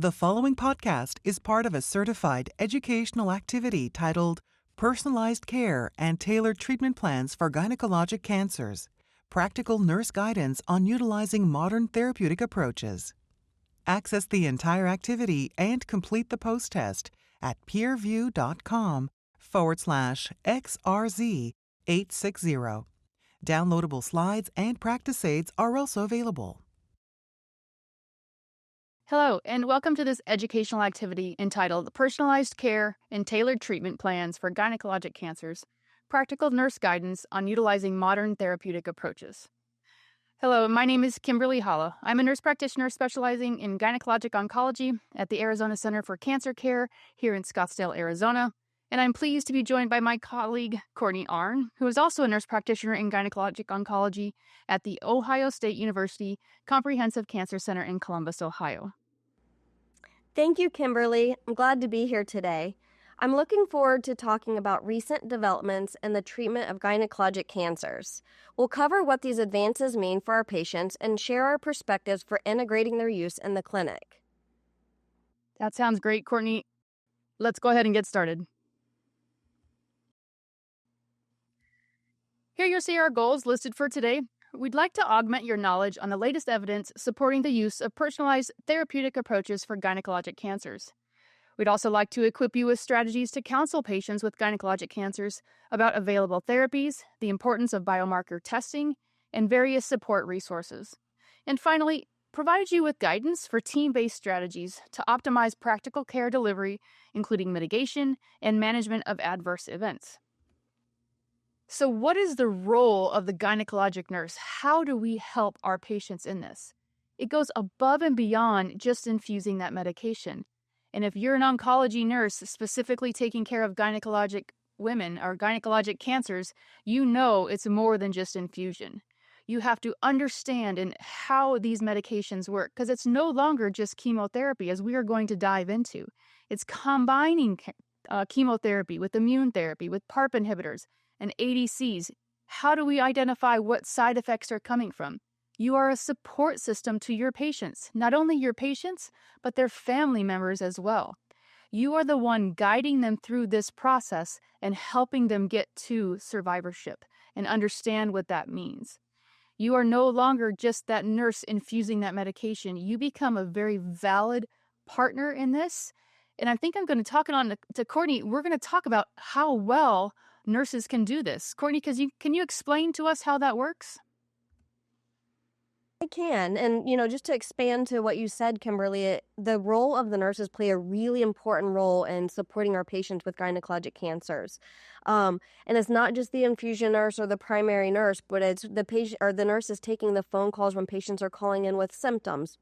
The following podcast is part of a certified educational activity titled Personalized Care and Tailored Treatment Plans for Gynecologic Cancers, Practical Nurse Guidance on Utilizing Modern Therapeutic Approaches. Access the entire activity and complete the post-test at peerview.com/XRZ860. Downloadable slides and practice aids are also available. Hello, and welcome to this educational activity entitled Personalized Care and Tailored Treatment Plans for Gynecologic Cancers, Practical Nurse Guidance on Utilizing Modern Therapeutic Approaches. Hello, my name is Kimberly Holla. I'm a nurse practitioner specializing in gynecologic oncology at the Arizona Center for Cancer Care here in Scottsdale, Arizona, and I'm pleased to be joined by my colleague, Courtney Arn, who is also a nurse practitioner in gynecologic oncology at the Ohio State University Comprehensive Cancer Center in Columbus, Ohio. Thank you, Kimberly. I'm glad to be here today. I'm looking forward to talking about recent developments in the treatment of gynecologic cancers. We'll cover what these advances mean for our patients and share our perspectives for integrating their use in the clinic. That sounds great, Courtney. Let's go ahead and get started. Here you'll see our goals listed for today. We'd like to augment your knowledge on the latest evidence supporting the use of personalized therapeutic approaches for gynecologic cancers. We'd also like to equip you with strategies to counsel patients with gynecologic cancers about available therapies, the importance of biomarker testing, and various support resources. And finally, provide you with guidance for team-based strategies to optimize practical care delivery, including mitigation and management of adverse events. So what is the role of the gynecologic nurse? How do we help our patients in this? It goes above and beyond just infusing that medication. And if you're an oncology nurse specifically taking care of gynecologic women or gynecologic cancers, you know it's more than just infusion. You have to understand how these medications work, because it's no longer just chemotherapy, as we are going to dive into. It's combining chemotherapy with immune therapy, with PARP inhibitors, and ADCs. How do we identify what side effects are coming from? You are a support system to your patients, not only your patients, but their family members as well. You are the one guiding them through this process and helping them get to survivorship and understand what that means. You are no longer just that nurse infusing that medication. You become a very valid partner in this. And I think I'm going to talk it on to Courtney. We're going to talk about how well nurses can do this. Courtney, can you explain to us how that works? I can. And, just to expand to what you said, Kimberly, the role of the nurses play a really important role in supporting our patients with gynecologic cancers. And it's not just the infusion nurse or the primary nurse, but it's the patient or the nurses taking the phone calls when patients are calling in with symptoms,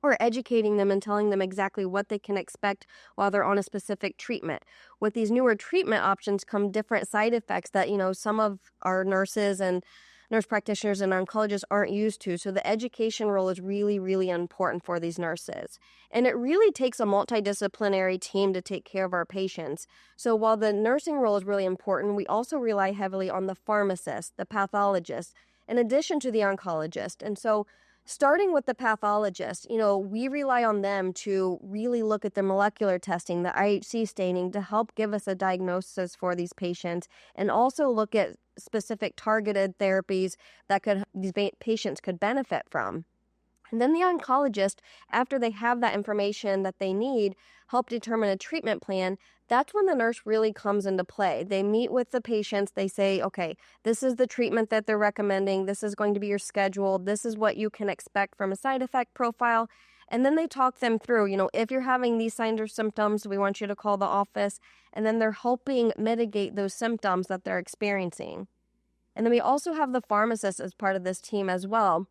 or educating them and telling them exactly what they can expect while they're on a specific treatment. With these newer treatment options come different side effects that, some of our nurses and nurse practitioners and oncologists aren't used to. So the education role is really, really important for these nurses. And it really takes a multidisciplinary team to take care of our patients. So while the nursing role is really important, we also rely heavily on the pharmacist, the pathologist, in addition to the oncologist. And so starting with the pathologist, we rely on them to really look at the molecular testing, the IHC staining, to help give us a diagnosis for these patients, and also look at specific targeted therapies that these patients could benefit from. And then the oncologist, after they have that information that they need, help determine a treatment plan. That's when the nurse really comes into play. They meet with the patients. They say, okay, this is the treatment that they're recommending. This is going to be your schedule. This is what you can expect from a side effect profile. And then they talk them through, if you're having these signs or symptoms, we want you to call the office. And then they're helping mitigate those symptoms that they're experiencing. And then we also have the pharmacist as part of this team as well.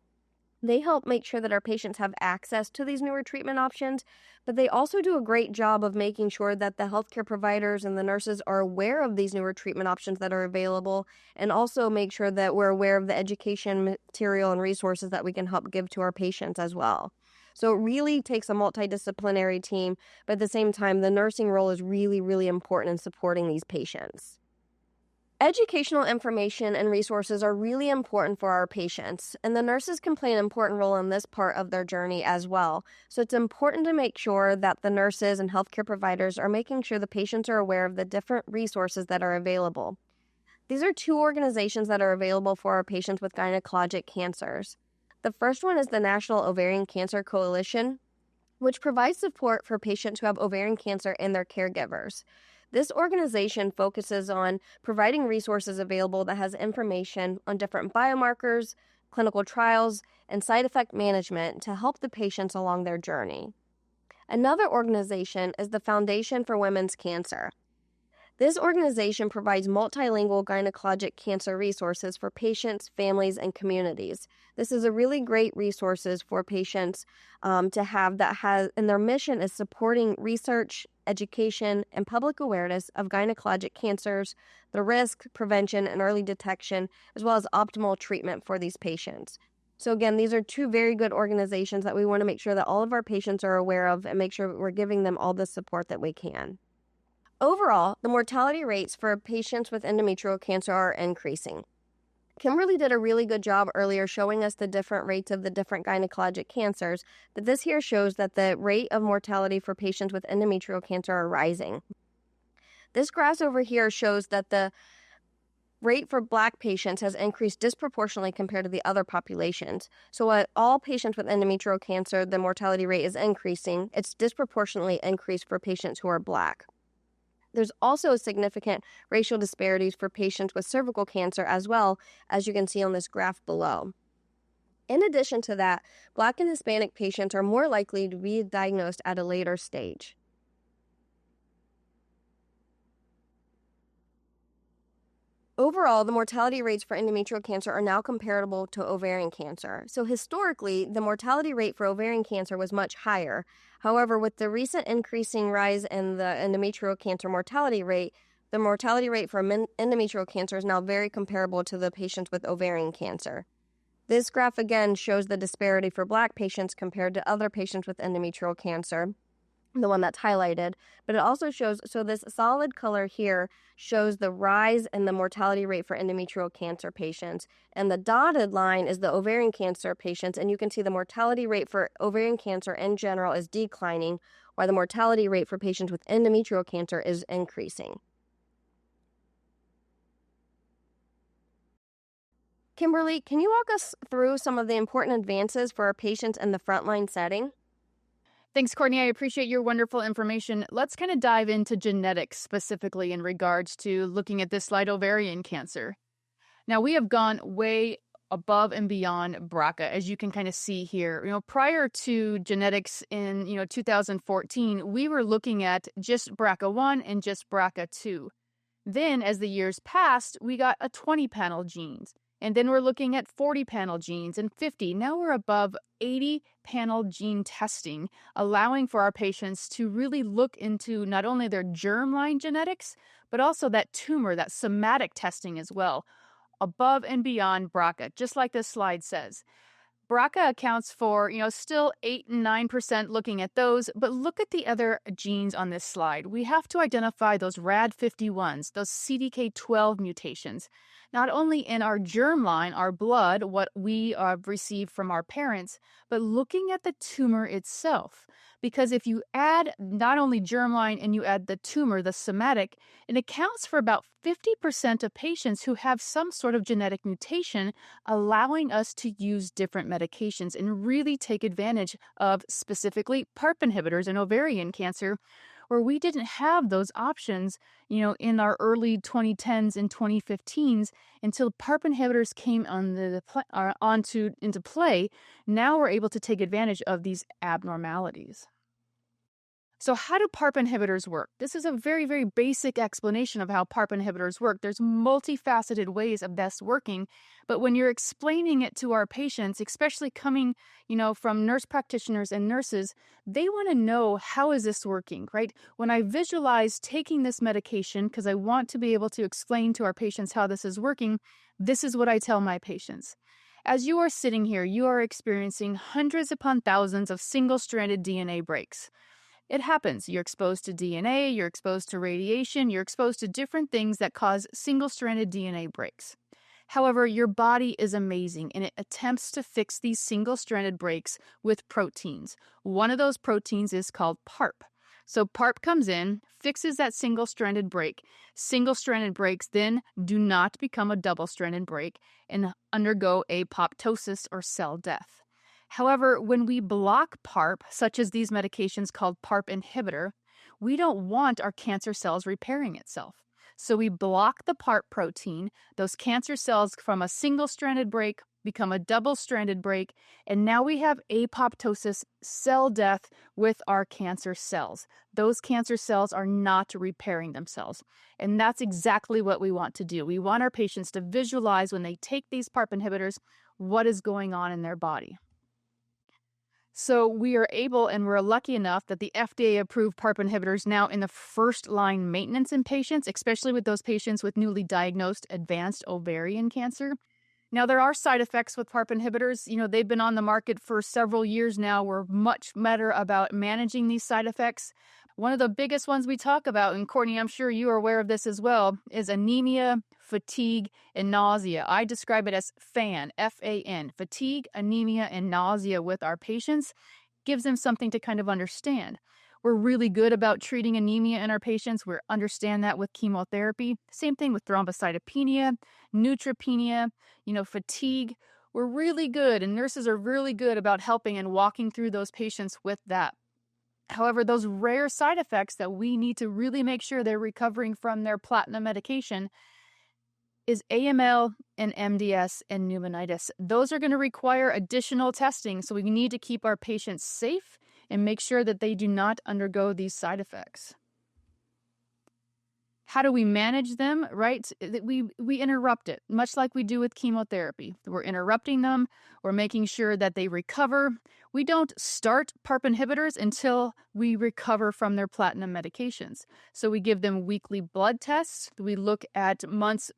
They help make sure that our patients have access to these newer treatment options, but they also do a great job of making sure that the healthcare providers and the nurses are aware of these newer treatment options that are available, and also make sure that we're aware of the education material and resources that we can help give to our patients as well. So it really takes a multidisciplinary team, but at the same time, the nursing role is really, really important in supporting these patients. Educational information and resources are really important for our patients, and the nurses can play an important role in this part of their journey as well. So it's important to make sure that the nurses and healthcare providers are making sure the patients are aware of the different resources that are available. These are two organizations that are available for our patients with gynecologic cancers. The first one is the National Ovarian Cancer Coalition, which provides support for patients who have ovarian cancer and their caregivers. This organization focuses on providing resources available that has information on different biomarkers, clinical trials, and side effect management to help the patients along their journey. Another organization is the Foundation for Women's Cancer. This organization provides multilingual gynecologic cancer resources for patients, families, and communities. This is a really great resources for patients to have and their mission is supporting research, education, and public awareness of gynecologic cancers, the risk, prevention, and early detection, as well as optimal treatment for these patients. So again, these are two very good organizations that we want to make sure that all of our patients are aware of and make sure we're giving them all the support that we can. Overall, the mortality rates for patients with endometrial cancer are increasing. Kimberly did a really good job earlier showing us the different rates of the different gynecologic cancers, but this here shows that the rate of mortality for patients with endometrial cancer are rising. This graph over here shows that the rate for Black patients has increased disproportionately compared to the other populations. So at all patients with endometrial cancer, the mortality rate is increasing. It's disproportionately increased for patients who are Black. There's also significant racial disparities for patients with cervical cancer as well, as you can see on this graph below. In addition to that, Black and Hispanic patients are more likely to be diagnosed at a later stage. Overall, the mortality rates for endometrial cancer are now comparable to ovarian cancer. So historically, the mortality rate for ovarian cancer was much higher. However, with the recent increasing rise in the endometrial cancer mortality rate, the mortality rate for endometrial cancer is now very comparable to the patients with ovarian cancer. This graph again shows the disparity for Black patients compared to other patients with endometrial cancer, the one that's highlighted, but it also shows, so this solid color here shows the rise in the mortality rate for endometrial cancer patients, and the dotted line is the ovarian cancer patients, and you can see the mortality rate for ovarian cancer in general is declining, while the mortality rate for patients with endometrial cancer is increasing. Kimberly, can you walk us through some of the important advances for our patients in the frontline setting? Thanks, Courtney. I appreciate your wonderful information. Let's kind of dive into genetics specifically in regards to looking at this slide, ovarian cancer. Now, we have gone way above and beyond BRCA, as you can kind of see here. Prior to genetics in 2014, we were looking at just BRCA1 and just BRCA2. Then, as the years passed, we got a 20-panel genes. And then we're looking at 40-panel genes and 50. Now we're above 80-panel gene testing, allowing for our patients to really look into not only their germline genetics, but also that tumor, that somatic testing as well, above and beyond BRCA, just like this slide says. BRCA accounts for, still 8 and 9% looking at those, but look at the other genes on this slide. We have to identify those RAD51s, those CDK12 mutations, not only in our germline, our blood, what we have received from our parents, but looking at the tumor itself. Because if you add not only germline and you add the tumor, the somatic, it accounts for about 50% of patients who have some sort of genetic mutation, allowing us to use different medications and really take advantage of specifically PARP inhibitors in ovarian cancer, where we didn't have those options, in our early 2010s and 2015s until PARP inhibitors came into play. Now we're able to take advantage of these abnormalities. So how do PARP inhibitors work? This is a very, very basic explanation of how PARP inhibitors work. There's multifaceted ways of this working, but when you're explaining it to our patients, especially coming, from nurse practitioners and nurses, they want to know, how is this working, right? When I visualize taking this medication, because I want to be able to explain to our patients how this is working, this is what I tell my patients. As you are sitting here, you are experiencing hundreds upon thousands of single-stranded DNA breaks. It happens. You're exposed to DNA, you're exposed to radiation, you're exposed to different things that cause single-stranded DNA breaks. However, your body is amazing and it attempts to fix these single-stranded breaks with proteins. One of those proteins is called PARP. So PARP comes in, fixes that single-stranded break. Single-stranded breaks then do not become a double-stranded break and undergo apoptosis or cell death. However, when we block PARP, such as these medications called PARP inhibitor, we don't want our cancer cells repairing itself. So we block the PARP protein. Those cancer cells from a single-stranded break become a double-stranded break, and now we have apoptosis, cell death with our cancer cells. Those cancer cells are not repairing themselves, and that's exactly what we want to do. We want our patients to visualize when they take these PARP inhibitors what is going on in their body. So we are able, and we're lucky enough that the FDA approved PARP inhibitors now in the first-line maintenance in patients, especially with those patients with newly diagnosed advanced ovarian cancer. Now, there are side effects with PARP inhibitors. They've been on the market for several years now. We're much better about managing these side effects. One of the biggest ones we talk about, and Courtney, I'm sure you are aware of this as well, is anemia, fatigue, and nausea. I describe it as FAN, F-A-N, fatigue, anemia, and nausea with our patients. Gives them something to kind of understand. We're really good about treating anemia in our patients. We understand that with chemotherapy. Same thing with thrombocytopenia, neutropenia, fatigue. We're really good, and nurses are really good about helping and walking through those patients with that. However, those rare side effects that we need to really make sure they're recovering from their platinum medication is AML and MDS and pneumonitis. Those are going to require additional testing, so we need to keep our patients safe and make sure that they do not undergo these side effects. How do we manage them, right? We interrupt it, much like we do with chemotherapy. We're interrupting them. We're making sure that they recover. We don't start PARP inhibitors until we recover from their platinum medications. So we give them weekly blood tests. We look at months.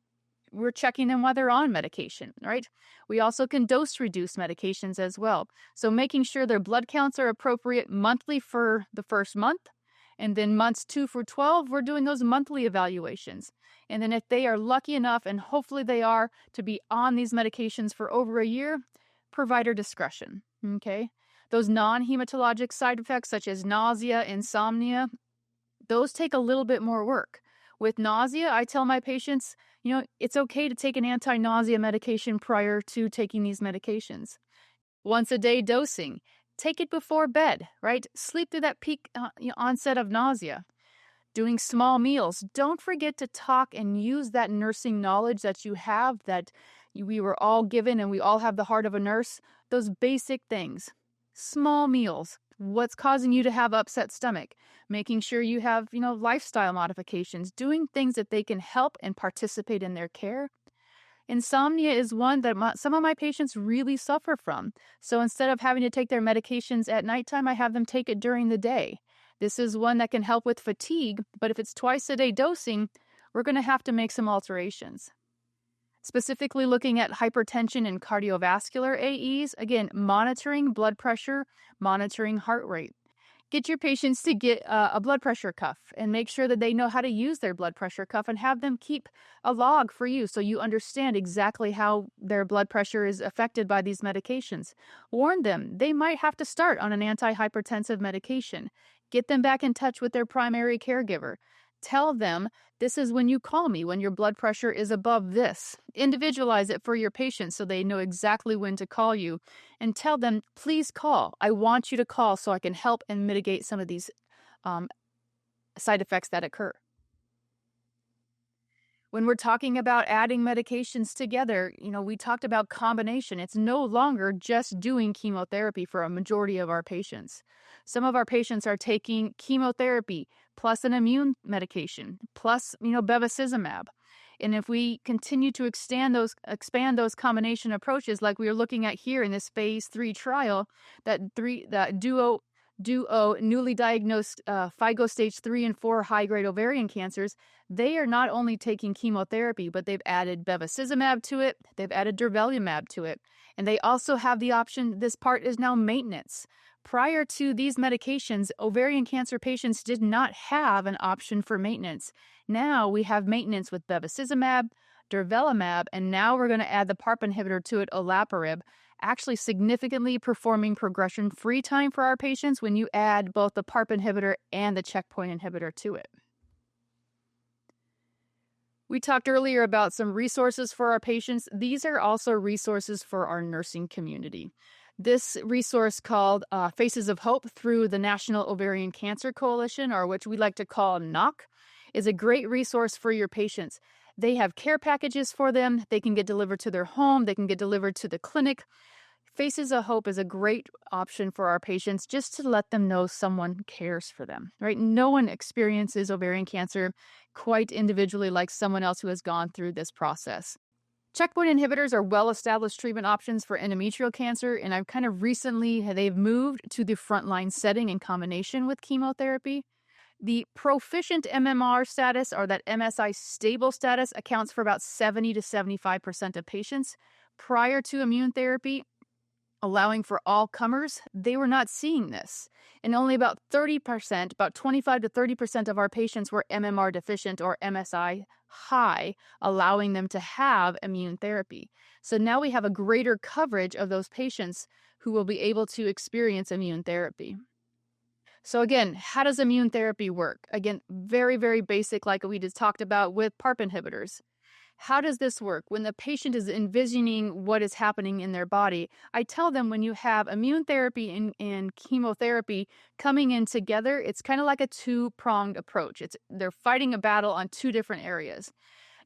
We're checking them while they're on medication, right? We also can dose reduce medications as well. So making sure their blood counts are appropriate monthly for the first month. And then months 2 through 12, we're doing those monthly evaluations. And then if they are lucky enough, and hopefully they are, to be on these medications for over a year, provider discretion, okay? Those non-hematologic side effects such as nausea, insomnia, those take a little bit more work. With nausea, I tell my patients, it's okay to take an anti-nausea medication prior to taking these medications. Once a day dosing. Take it before bed, right? Sleep through that peak onset of nausea. Doing small meals. Don't forget to talk and use that nursing knowledge that you have, that we were all given, and we all have the heart of a nurse. Those basic things. Small meals. What's causing you to have upset stomach? Making sure you have, lifestyle modifications. Doing things that they can help and participate in their care. Insomnia is one that some of my patients really suffer from. So instead of having to take their medications at nighttime, I have them take it during the day. This is one that can help with fatigue, but if it's twice a day dosing, we're going to have to make some alterations. Specifically looking at hypertension and cardiovascular AEs, again, monitoring blood pressure, monitoring heart rate. Get your patients to get a blood pressure cuff and make sure that they know how to use their blood pressure cuff, and have them keep a log for you so you understand exactly how their blood pressure is affected by these medications. Warn them they might have to start on an antihypertensive medication. Get them back in touch with their primary caregiver. Tell them this is when you call me when your blood pressure is above this. Individualize it for your patients so they know exactly when to call you, and tell them, please call. I want you to call so I can help and mitigate some of these side effects that occur. When we're talking about adding medications together, we talked about combination. It's no longer just doing chemotherapy for a majority of our patients. Some of our patients are taking chemotherapy plus an immune medication, plus, bevacizumab. And if we continue to expand those combination approaches like we are looking at here in this phase 3 trial, that duo Duo newly diagnosed FIGO stage 3 and 4 high-grade ovarian cancers, they are not only taking chemotherapy, but they've added bevacizumab to it, they've added durvalumab to it, and they also have the option, this part is now maintenance. Prior to these medications, ovarian cancer patients did not have an option for maintenance. Now we have maintenance with bevacizumab, durvalumab, and now we're going to add the PARP inhibitor to it, olaparib, actually significantly performing progression-free time for our patients when you add both the PARP inhibitor and the checkpoint inhibitor to it. We talked earlier about some resources for our patients. These are also resources for our nursing community. This resource called Faces of Hope through the National Ovarian Cancer Coalition, or which we like to call NOC, is a great resource for your patients. They have care packages for them. They can get delivered to their home. They can get delivered to the clinic. Faces of Hope is a great option for our patients just to let them know someone cares for them, right? No one experiences ovarian cancer quite individually like someone else who has gone through this process. Checkpoint inhibitors are well-established treatment options for endometrial cancer, and I've kind of recently, they've moved to the frontline setting in combination with chemotherapy. The proficient MMR status, or that MSI stable status, accounts for about 70 to 75% of patients. Prior to immune therapy, allowing for all comers, they were not seeing this. And only about 30%, about 25 to 30% of our patients were MMR deficient or MSI high, allowing them to have immune therapy. So now we have a greater coverage of those patients who will be able to experience immune therapy. So again, how does immune therapy work? Again, very, very basic, like we just talked about with PARP inhibitors. How does this work? When the patient is envisioning what is happening in their body, I tell them when you have immune therapy and chemotherapy coming in together, it's kind of like a two-pronged approach. They're fighting a battle on two different areas.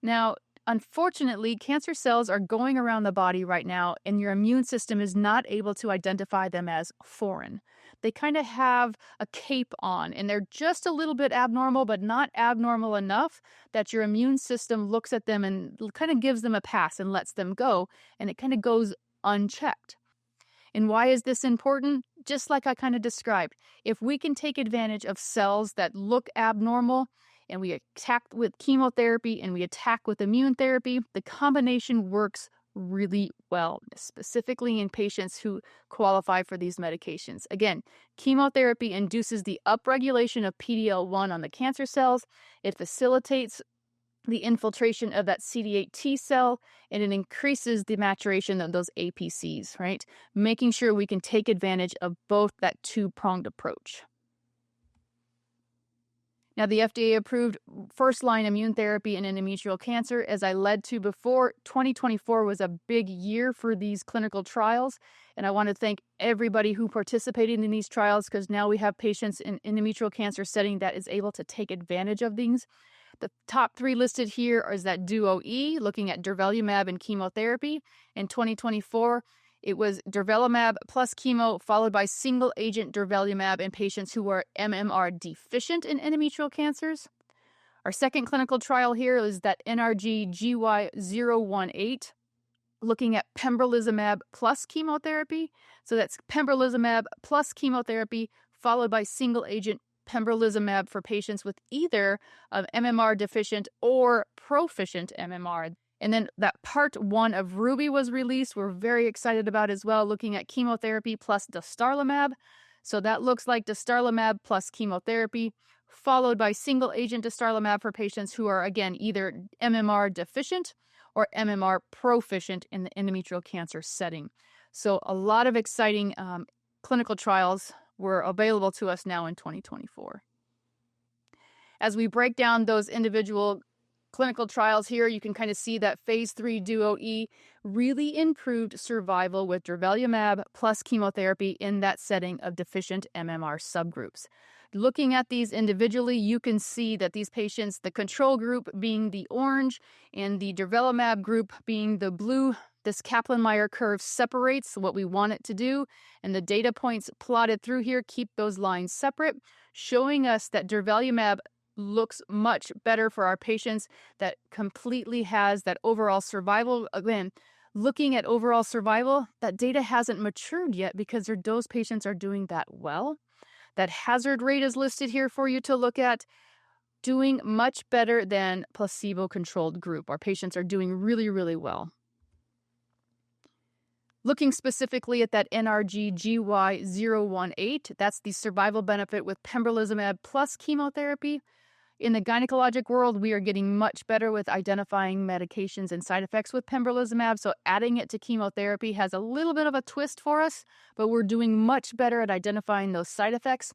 Now, unfortunately, cancer cells are going around the body right now, and your immune system is not able to identify them as foreign. They kind of have a cape on, and they're just a little bit abnormal, but not abnormal enough that your immune system looks at them and kind of gives them a pass and lets them go, and it kind of goes unchecked. And why is this important? Just like I kind of described, if we can take advantage of cells that look abnormal, and we attack with chemotherapy and we attack with immune therapy, the combination works really well, specifically in patients who qualify for these medications. Again, chemotherapy induces the upregulation of PD-L1 on the cancer cells. It facilitates the infiltration of that CD8 T cell, and it increases the maturation of those APCs, right? Making sure we can take advantage of both that two-pronged approach. Now, the FDA approved first-line immune therapy in endometrial cancer. As I led to before, 2024 was a big year for these clinical trials, and I want to thank everybody who participated in these trials because now we have patients in endometrial cancer setting that is able to take advantage of these. The top three listed here is that Duo E, looking at durvalumab and chemotherapy. In 2024, it was durvalumab plus chemo, followed by single-agent durvalumab in patients who were MMR deficient in endometrial cancers. Our second clinical trial here is that NRG-GY018, looking at pembrolizumab plus chemotherapy. So that's pembrolizumab plus chemotherapy, followed by single-agent pembrolizumab for patients with either MMR deficient or proficient MMR. And then that part 1 of Ruby was released. We're very excited about as well, looking at chemotherapy plus dostarlimab. So that looks like dostarlimab plus chemotherapy, followed by single-agent dostarlimab for patients who are, again, either MMR deficient or MMR proficient in the endometrial cancer setting. So a lot of exciting clinical trials were available to us now in 2024. As we break down those individual clinical trials here, you can kind of see that phase 3 Duo E really improved survival with durvalumab plus chemotherapy in that setting of deficient MMR subgroups. Looking at these individually, you can see that these patients, the control group being the orange and the durvalumab group being the blue, this Kaplan-Meier curve separates what we want it to do, and the data points plotted through here keep those lines separate, showing us that durvalumab looks much better for our patients, that completely has that overall survival. Again, looking at overall survival, that data hasn't matured yet because those patients are doing that well. That hazard rate is listed here for you to look at. Doing much better than placebo-controlled group. Our patients are doing really, really well. Looking specifically at that NRG GY018, that's the survival benefit with pembrolizumab plus chemotherapy. In the gynecologic world, we are getting much better with identifying medications and side effects with pembrolizumab, so adding it to chemotherapy has a little bit of a twist for us, but we're doing much better at identifying those side effects.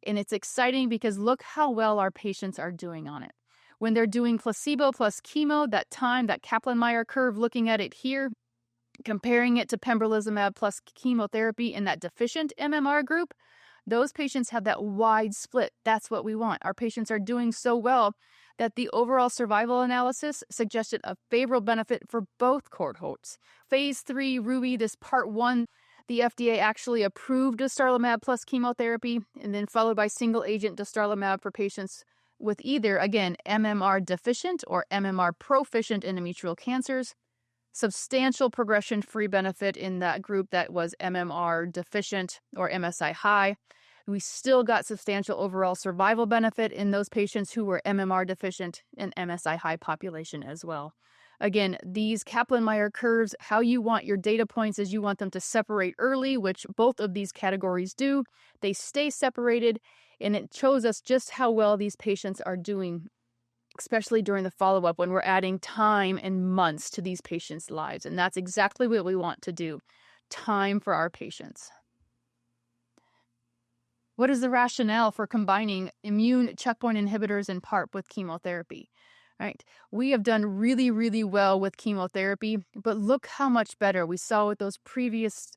And it's exciting because look how well our patients are doing on it. When they're doing placebo plus chemo, that time, that Kaplan-Meier curve, looking at it here, comparing it to pembrolizumab plus chemotherapy in that deficient MMR group, those patients have that wide split. That's what we want. Our patients are doing so well that the overall survival analysis suggested a favorable benefit for both cohorts. Phase 3 RUBY, this part 1, the FDA actually approved dostarlimab plus chemotherapy, and then followed by single-agent dostarlimab for patients with either, again, MMR deficient or MMR proficient endometrial cancers. Substantial progression-free benefit in that group that was MMR deficient or MSI high. We still got substantial overall survival benefit in those patients who were MMR deficient and MSI high population as well. Again, these Kaplan-Meier curves, how you want your data points is you want them to separate early, which both of these categories do. They stay separated, and it shows us just how well these patients are doing, especially during the follow-up when we're adding time and months to these patients' lives. And that's exactly what we want to do, time for our patients. What is the rationale for combining immune checkpoint inhibitors and PARP with chemotherapy? Right. We have done really, really well with chemotherapy, but look how much better we saw with those previous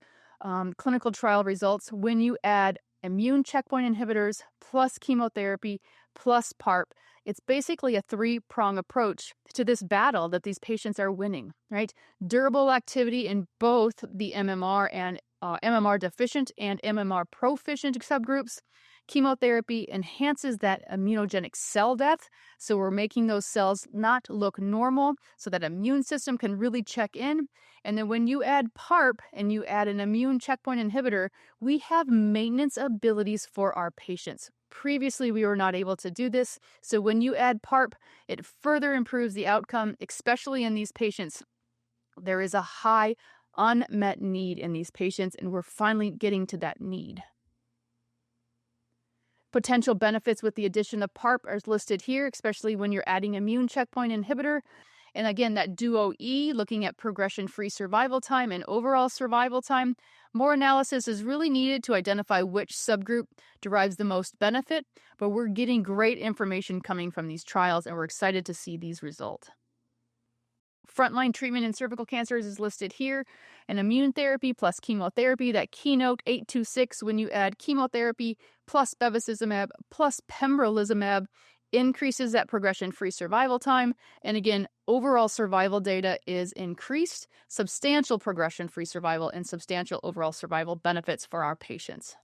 clinical trial results when you add immune checkpoint inhibitors plus chemotherapy plus PARP. It's basically a three-prong approach to this battle that these patients are winning, right? Durable activity in both the MMR and MMR deficient and MMR proficient subgroups. Chemotherapy enhances that immunogenic cell death, so we're making those cells not look normal so that immune system can really check in. And then when you add PARP and you add an immune checkpoint inhibitor, we have maintenance abilities for our patients. Previously, we were not able to do this, so when you add PARP, it further improves the outcome, especially in these patients. There is a high unmet need in these patients, and we're finally getting to that need. Potential benefits with the addition of PARP are listed here, especially when you're adding immune checkpoint inhibitor. And again, that duo E, looking at progression-free survival time and overall survival time. More analysis is really needed to identify which subgroup derives the most benefit, but we're getting great information coming from these trials, and we're excited to see these results. Frontline treatment in cervical cancers is listed here. And immune therapy plus chemotherapy, that Keynote 826, when you add chemotherapy plus bevacizumab plus pembrolizumab, increases that progression-free survival time. And again, overall survival data is increased, substantial progression-free survival, and substantial overall survival benefits for our patients.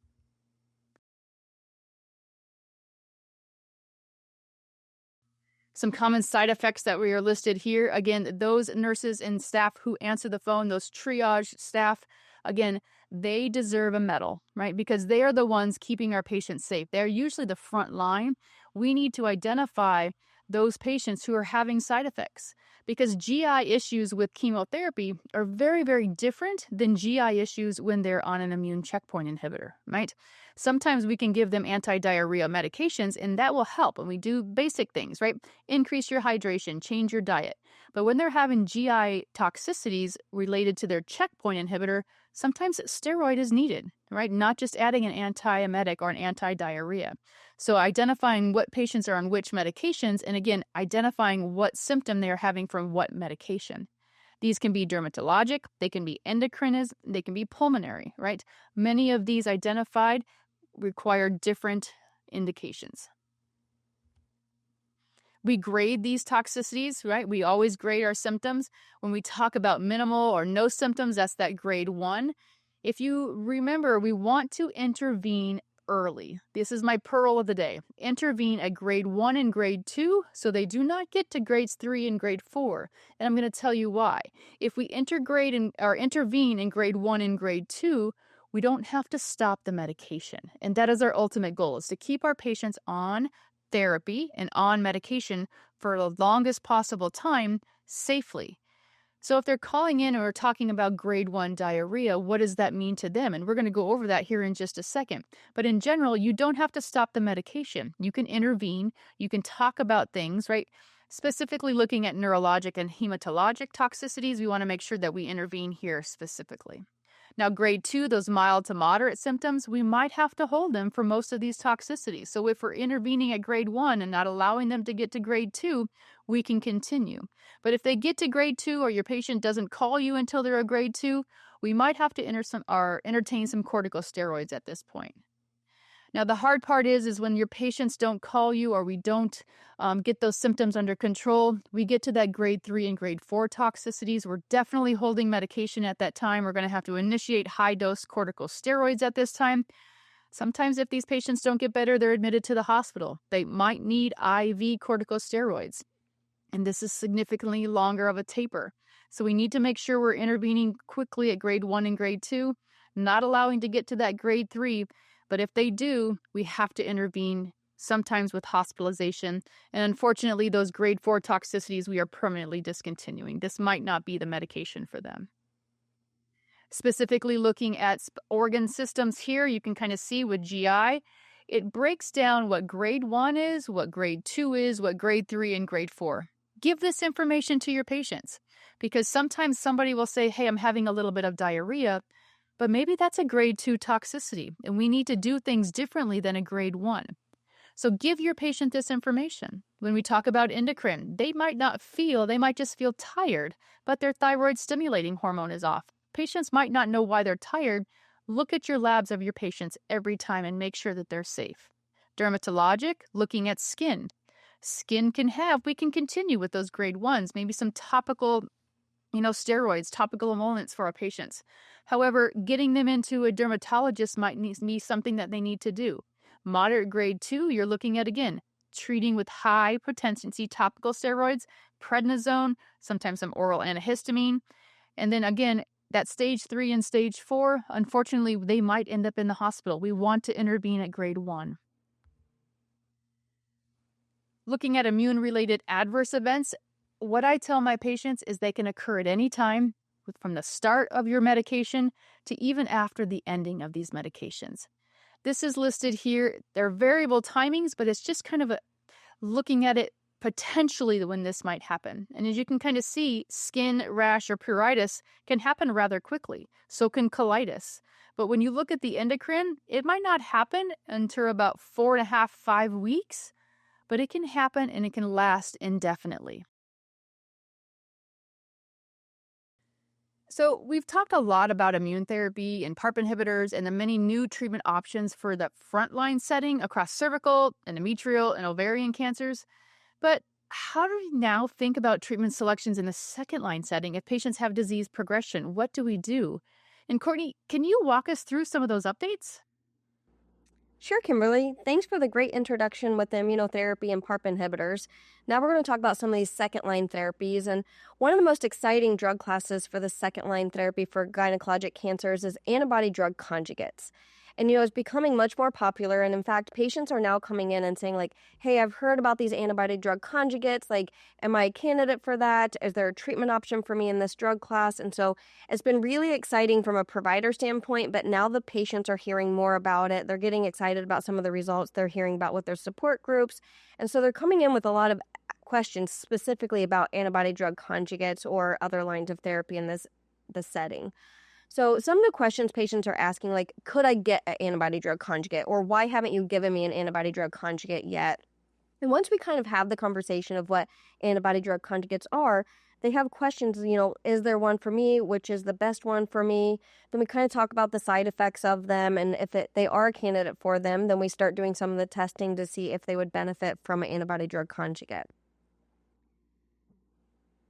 Some common side effects that we are listed here. Again, those nurses and staff who answer the phone, those triage staff, again, they deserve a medal, right? Because they are the ones keeping our patients safe. They're usually the front line. We need to identify those patients who are having side effects, because GI issues with chemotherapy are very, very different than GI issues when they're on an immune checkpoint inhibitor, right? Sometimes we can give them anti-diarrhea medications, and that will help. And we do basic things, right? Increase your hydration, change your diet. But when they're having GI toxicities related to their checkpoint inhibitor, sometimes steroid is needed, right? Not just adding an antiemetic or an anti-diarrhea. So identifying what patients are on which medications, and again, identifying what symptom they are having from what medication. These can be dermatologic, they can be endocrine, they can be pulmonary, right? Many of these identified require different indications. We grade these toxicities, right? We always grade our symptoms. When we talk about minimal or no symptoms, that's that grade 1. If you remember, we want to intervene early. This is my pearl of the day. Intervene at grade 1 and grade 2 so they do not get to grades 3 and grade 4. And I'm going to tell you why. If we intervene in grade 1 and grade 2, We don't have to stop the medication. And that is our ultimate goal, is to keep our patients on therapy and on medication for the longest possible time safely. So if they're calling in or talking about grade 1 diarrhea, what does that mean to them? And we're going to go over that here in just a second. But in general, you don't have to stop the medication. You can intervene. You can talk about things, right? Specifically looking at neurologic and hematologic toxicities, we want to make sure that we intervene here specifically. Now, grade 2, those mild to moderate symptoms, we might have to hold them for most of these toxicities. So if we're intervening at grade 1 and not allowing them to get to grade 2, we can continue. But if they get to grade 2 or your patient doesn't call you until they're a grade 2, we might have to entertain some corticosteroids at this point. Now, the hard part is when your patients don't call you or we don't get those symptoms under control, we get to that grade 3 and grade 4 toxicities. We're definitely holding medication at that time. We're going to have to initiate high-dose corticosteroids at this time. Sometimes if these patients don't get better, they're admitted to the hospital. They might need IV corticosteroids. And this is significantly longer of a taper. So we need to make sure we're intervening quickly at grade 1 and grade 2, not allowing to get to that grade 3. But if they do, we have to intervene, sometimes with hospitalization. And unfortunately, those grade 4 toxicities we are permanently discontinuing. This might not be the medication for them. Specifically looking at organ systems here, you can kind of see with GI, it breaks down what grade 1 is, what grade 2 is, what grade 3 and grade 4. Give this information to your patients, because sometimes somebody will say, hey, I'm having a little bit of diarrhea, but maybe that's a grade 2 toxicity, and we need to do things differently than a grade 1. So give your patient this information. When we talk about endocrine, they might just feel tired, but their thyroid stimulating hormone is off. Patients might not know why they're tired. Look at your labs of your patients every time and make sure that they're safe. Dermatologic, looking at skin. We can continue with those grade 1s, maybe some topical steroids, topical emollients for our patients. However, getting them into a dermatologist might be something that they need to do. Moderate grade 2, you're looking at, again, treating with high potency topical steroids, prednisone, sometimes some oral antihistamine. And then again, that stage 3 and stage 4, unfortunately, they might end up in the hospital. We want to intervene at grade 1. Looking at immune-related adverse events, what I tell my patients is they can occur at any time, from the start of your medication to even after the ending of these medications. This is listed here. They're variable timings, but it's just kind of looking at it potentially when this might happen. And as you can kind of see, skin rash or pruritus can happen rather quickly. So can colitis. But when you look at the endocrine, it might not happen until about 4.5, 5 weeks, but it can happen and it can last indefinitely. So we've talked a lot about immune therapy and PARP inhibitors and the many new treatment options for the frontline setting across cervical, endometrial, and ovarian cancers. But how do we now think about treatment selections in the second line setting if patients have disease progression? What do we do? And Courtney, can you walk us through some of those updates? Sure, Kimberly. Thanks for the great introduction with the immunotherapy and PARP inhibitors. Now we're going to talk about some of these second-line therapies. And one of the most exciting drug classes for the second-line therapy for gynecologic cancers is antibody-drug conjugates. And, it's becoming much more popular. And in fact, patients are now coming in and saying, like, hey, I've heard about these antibody-drug conjugates. Like, am I a candidate for that? Is there a treatment option for me in this drug class? And so it's been really exciting from a provider standpoint, but now the patients are hearing more about it. They're getting excited about some of the results they're hearing about with their support groups. And so they're coming in with a lot of questions specifically about antibody-drug conjugates or other lines of therapy in this setting. So some of the questions patients are asking, like, could I get an antibody-drug conjugate? Or why haven't you given me an antibody-drug conjugate yet? And once we kind of have the conversation of what antibody-drug conjugates are, they have questions, is there one for me? Which is the best one for me? Then we kind of talk about the side effects of them. And if they are a candidate for them, then we start doing some of the testing to see if they would benefit from an antibody-drug conjugate.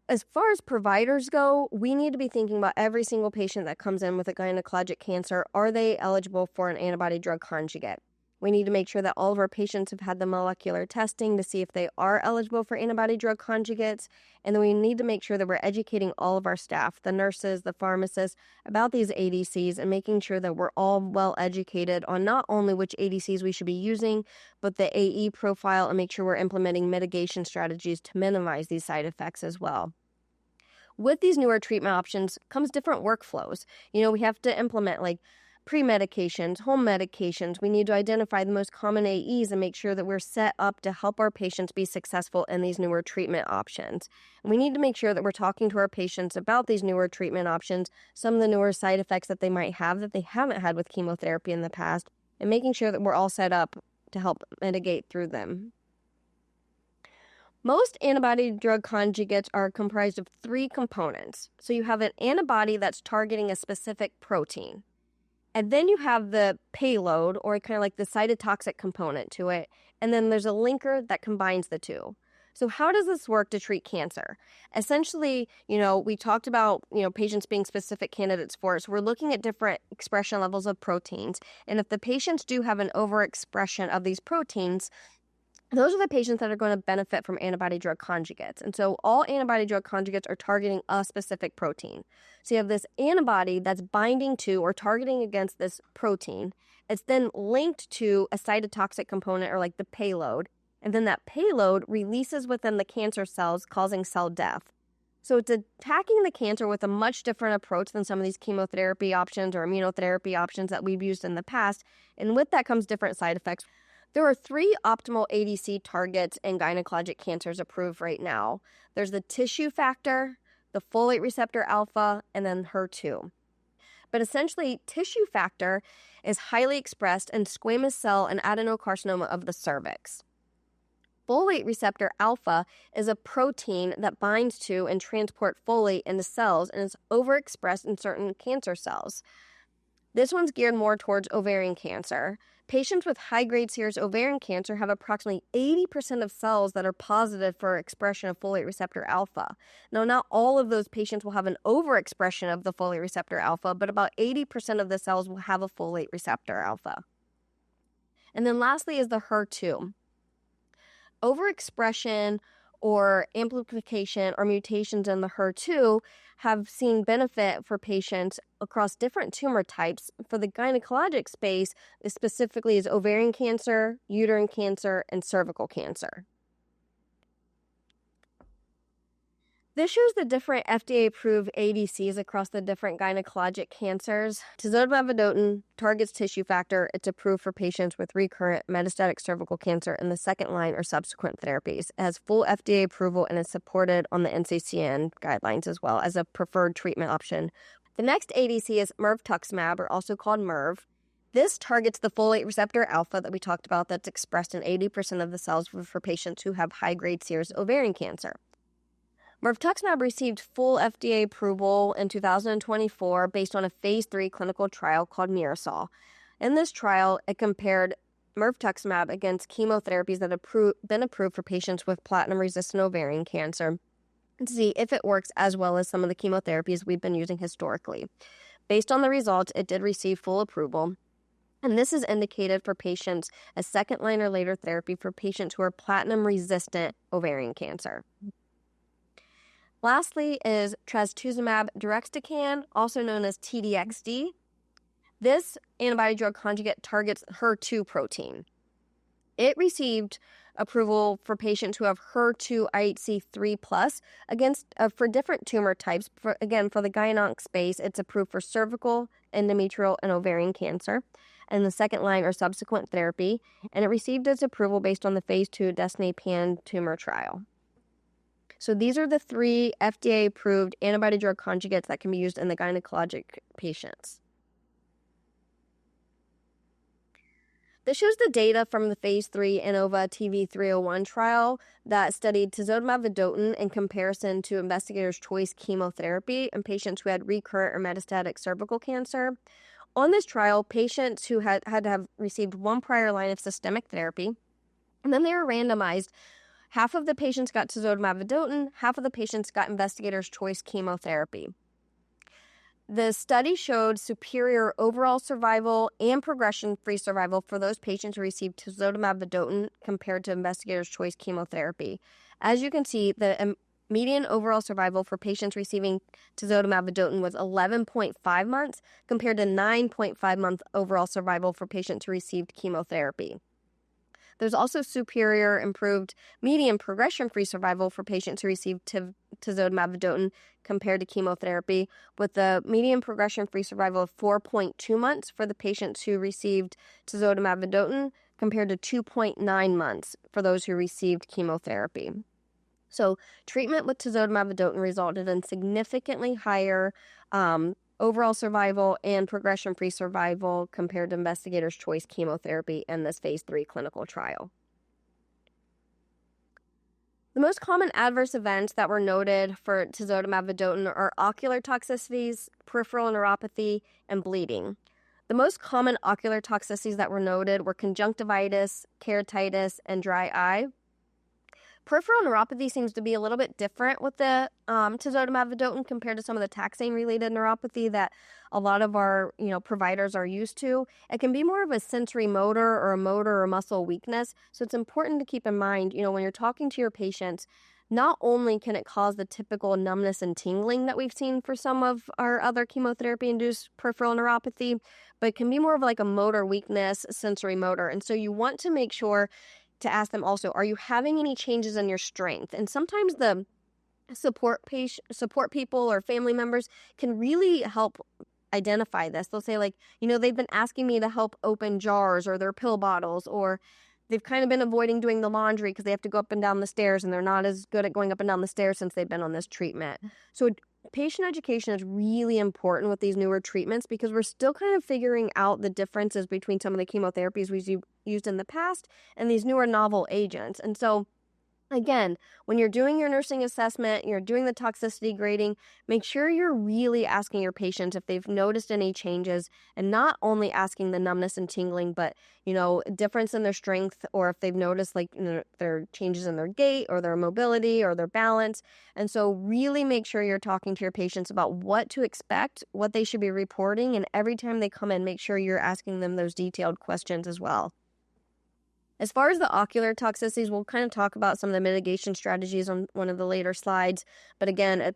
As far as providers go, we need to be thinking about every single patient that comes in with a gynecologic cancer. Are they eligible for an antibody-drug conjugate? We need to make sure that all of our patients have had the molecular testing to see if they are eligible for antibody-drug conjugates. And then we need to make sure that we're educating all of our staff, the nurses, the pharmacists, about these ADCs and making sure that we're all well educated on not only which ADCs we should be using, but the AE profile, and make sure we're implementing mitigation strategies to minimize these side effects as well. With these newer treatment options comes different workflows. We have to implement pre-medications, home medications. We need to identify the most common AEs and make sure that we're set up to help our patients be successful in these newer treatment options. And we need to make sure that we're talking to our patients about these newer treatment options, some of the newer side effects that they might have that they haven't had with chemotherapy in the past, and making sure that we're all set up to help mitigate through them. Most antibody-drug conjugates are comprised of 3 components. So you have an antibody that's targeting a specific protein. And then you have the payload, or kind of like the cytotoxic component to it. And then there's a linker that combines the two. So how does this work to treat cancer? Essentially, we talked about, patients being specific candidates for it. So we're looking at different expression levels of proteins. And if the patients do have an overexpression of these proteins, those are the patients that are going to benefit from antibody-drug conjugates. And so all antibody-drug conjugates are targeting a specific protein. So you have this antibody that's binding to or targeting against this protein. It's then linked to a cytotoxic component, or the payload. And then that payload releases within the cancer cells, causing cell death. So it's attacking the cancer with a much different approach than some of these chemotherapy options or immunotherapy options that we've used in the past. And with that comes different side effects. There are 3 optimal ADC targets in gynecologic cancers approved right now. There's the tissue factor, the folate receptor alpha, and then HER2. But essentially, tissue factor is highly expressed in squamous cell and adenocarcinoma of the cervix. Folate receptor alpha is a protein that binds to and transports folate into cells and is overexpressed in certain cancer cells. This one's geared more towards ovarian cancer. Patients with high-grade serous ovarian cancer have approximately 80% of cells that are positive for expression of folate receptor alpha. Now, not all of those patients will have an overexpression of the folate receptor alpha, but about 80% of the cells will have a folate receptor alpha. And then lastly is the HER2. Overexpression or amplification or mutations in the HER2 have seen benefit for patients across different tumor types. For the gynecologic space, this specifically is ovarian cancer, uterine cancer, and cervical cancer. This shows the different FDA-approved ADCs across the different gynecologic cancers. Tisotumab vedotin targets tissue factor. It's approved for patients with recurrent metastatic cervical cancer in the second line or subsequent therapies. It has full FDA approval and is supported on the NCCN guidelines as well as a preferred treatment option. The next ADC is mirvetuximab, or also called MIRV. This targets the folate receptor alpha that we talked about that's expressed in 80% of the cells for patients who have high-grade serous ovarian cancer. Mirvetuximab received full FDA approval in 2024 based on a phase 3 clinical trial called MIRASOL. In this trial, it compared mirvetuximab against chemotherapies that have been approved for patients with platinum-resistant ovarian cancer to see if it works as well as some of the chemotherapies we've been using historically. Based on the results, it did receive full approval. And this is indicated for patients as second-line or later therapy for patients who are platinum-resistant ovarian cancer. Lastly is trastuzumab deruxtecan, also known as TDXD. This antibody-drug conjugate targets HER2 protein. It received approval for patients who have HER2 IHC3+ for different tumor types. For the gynonc space, it's approved for cervical, endometrial, and ovarian cancer in the second line or subsequent therapy, and it received its approval based on the phase 2 Destiny Pan tumor trial. So these are the 3 FDA-approved antibody-drug conjugates that can be used in the gynecologic patients. This shows the data from the phase 3 INNOVA-TV301 trial that studied tisotumab vedotin in comparison to investigators' choice chemotherapy in patients who had recurrent or metastatic cervical cancer. On this trial, patients who had to have received 1 prior line of systemic therapy, and then they were randomized. Half of the patients got tisotumab vedotin, half of the patients got investigators' choice chemotherapy. The study showed superior overall survival and progression-free survival for those patients who received tisotumab vedotin compared to investigator's choice chemotherapy. As you can see, the median overall survival for patients receiving tisotumab vedotin was 11.5 months compared to 9.5-month overall survival for patients who received chemotherapy. There's also superior improved median progression-free survival for patients who received tisotumab vedotin compared to chemotherapy, with the median progression-free survival of 4.2 months for the patients who received tisotumab vedotin compared to 2.9 months for those who received chemotherapy. So treatment with tisotumab vedotin resulted in significantly higher overall survival and progression-free survival compared to investigator's choice chemotherapy in this phase 3 clinical trial. The most common adverse events that were noted for tisotumab vedotin are ocular toxicities, peripheral neuropathy, and bleeding. The most common ocular toxicities that were noted were conjunctivitis, keratitis, and dry eye. Peripheral neuropathy seems to be a little bit different with the tisotumab vedotin compared to some of the taxane-related neuropathy that a lot of our providers are used to. It can be more of a sensory motor or a motor or muscle weakness. So it's important to keep in mind, when you're talking to your patients, not only can it cause the typical numbness and tingling that we've seen for some of our other chemotherapy-induced peripheral neuropathy, but it can be more of like a motor weakness, sensory motor. And so you want to make sure to ask them also, are you having any changes in your strength? And sometimes the support people or family members can really help identify this. They'll say they've been asking me to help open jars or their pill bottles, or they've kind of been avoiding doing the laundry because they have to go up and down the stairs and they're not as good at going up and down the stairs since they've been on this treatment. So patient education is really important with these newer treatments because we're still kind of figuring out the differences between some of the chemotherapies we've used in the past and these newer novel agents. And so again, when you're doing your nursing assessment, you're doing the toxicity grading, make sure you're really asking your patients if they've noticed any changes, and not only asking the numbness and tingling, but, difference in their strength, or if they've noticed their changes in their gait or their mobility or their balance. And so really make sure you're talking to your patients about what to expect, what they should be reporting, and every time they come in, make sure you're asking them those detailed questions as well. As far as the ocular toxicities, we'll kind of talk about some of the mitigation strategies on one of the later slides. But again,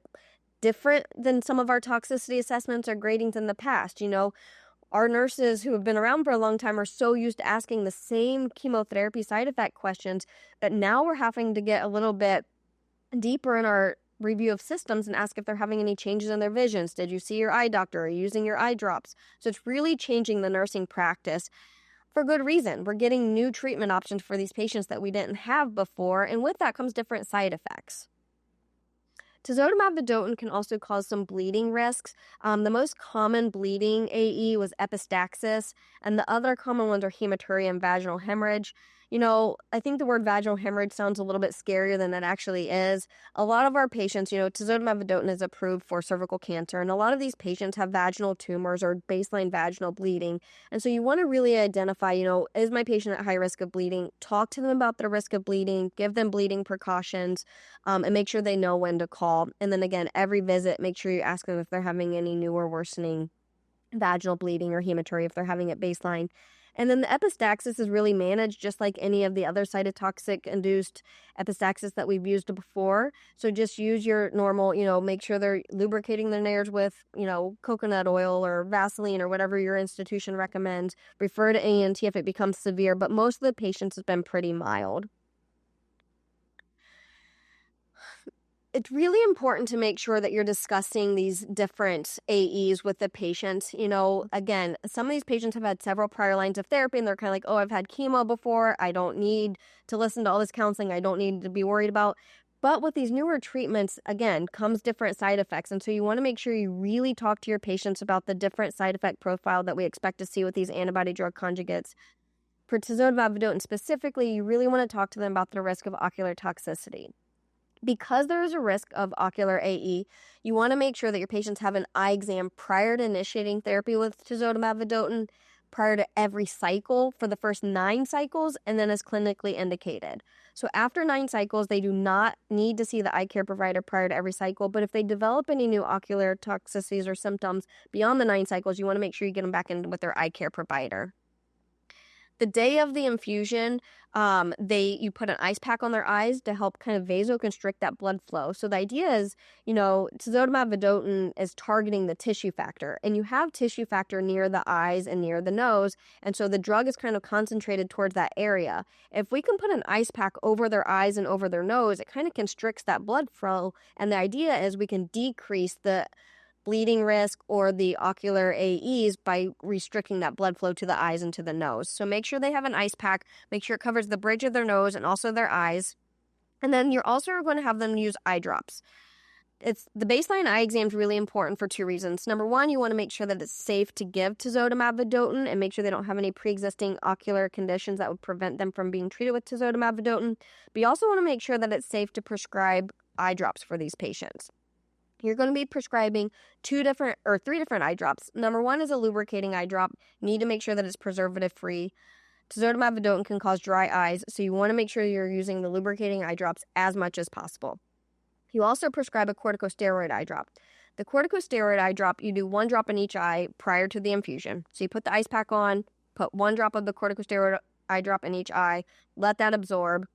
different than some of our toxicity assessments or gradings in the past. Our nurses who have been around for a long time are so used to asking the same chemotherapy side effect questions that now we're having to get a little bit deeper in our review of systems and ask if they're having any changes in their visions. Did you see your eye doctor? Are you using your eye drops? So it's really changing the nursing practice. For good reason. We're getting new treatment options for these patients that we didn't have before, and with that comes different side effects. Tisotumab vedotin can also cause some bleeding risks. The most common bleeding AE was epistaxis, and the other common ones are hematuria and vaginal hemorrhage. I think the word vaginal hemorrhage sounds a little bit scarier than it actually is. A lot of our patients, tisotumab vedotin is approved for cervical cancer, and a lot of these patients have vaginal tumors or baseline vaginal bleeding. And so you want to really identify, is my patient at high risk of bleeding? Talk to them about the risk of bleeding, give them bleeding precautions, and make sure they know when to call. And then again, every visit, make sure you ask them if they're having any new or worsening vaginal bleeding or hematuria if they're having it baseline. And then the epistaxis is really managed just like any of the other cytotoxic-induced epistaxis that we've used before. So just use your normal, make sure they're lubricating their nares with, coconut oil or Vaseline or whatever your institution recommends. Refer to ANT if it becomes severe, but most of the patients have been pretty mild. It's really important to make sure that you're discussing these different AEs with the patient. Again, some of these patients have had several prior lines of therapy and they're kind of like, oh, I've had chemo before. I don't need to listen to all this counseling. I don't need to be worried about. But with these newer treatments, again, comes different side effects. And so you want to make sure you really talk to your patients about the different side effect profile that we expect to see with these antibody drug conjugates. For tisotumab vedotin specifically, you really want to talk to them about the risk of ocular toxicity. Because there is a risk of ocular AE, you want to make sure that your patients have an eye exam prior to initiating therapy with tisotumab vedotin, prior to every cycle for the first 9 cycles and then as clinically indicated. So after 9 cycles, they do not need to see the eye care provider prior to every cycle, but if they develop any new ocular toxicities or symptoms beyond the 9 cycles, you want to make sure you get them back in with their eye care provider. The day of the infusion, you put an ice pack on their eyes to help kind of vasoconstrict that blood flow. So the idea is, tisotumab vedotin is targeting the tissue factor, and you have tissue factor near the eyes and near the nose, and so the drug is kind of concentrated towards that area. If we can put an ice pack over their eyes and over their nose, it kind of constricts that blood flow, and the idea is we can decrease the bleeding risk or the ocular AEs by restricting that blood flow to the eyes and to the nose. So make sure they have an ice pack, make sure it covers the bridge of their nose and also their eyes. And then you're also going to have them use eye drops. The baseline eye exam is really important for 2 reasons. Number 1, you want to make sure that it's safe to give tisotumab vedotin and make sure they don't have any pre-existing ocular conditions that would prevent them from being treated with tisotumab vedotin. But you also want to make sure that it's safe to prescribe eye drops for these patients. You're going to be prescribing 3 different eye drops. Number 1 is a lubricating eye drop. You need to make sure that it's preservative-free. Tisotumab vedotin can cause dry eyes, so you want to make sure you're using the lubricating eye drops as much as possible. You also prescribe a corticosteroid eye drop. The corticosteroid eye drop, you do 1 drop in each eye prior to the infusion. So you put the ice pack on, put 1 drop of the corticosteroid eye drop in each eye, let that absorb,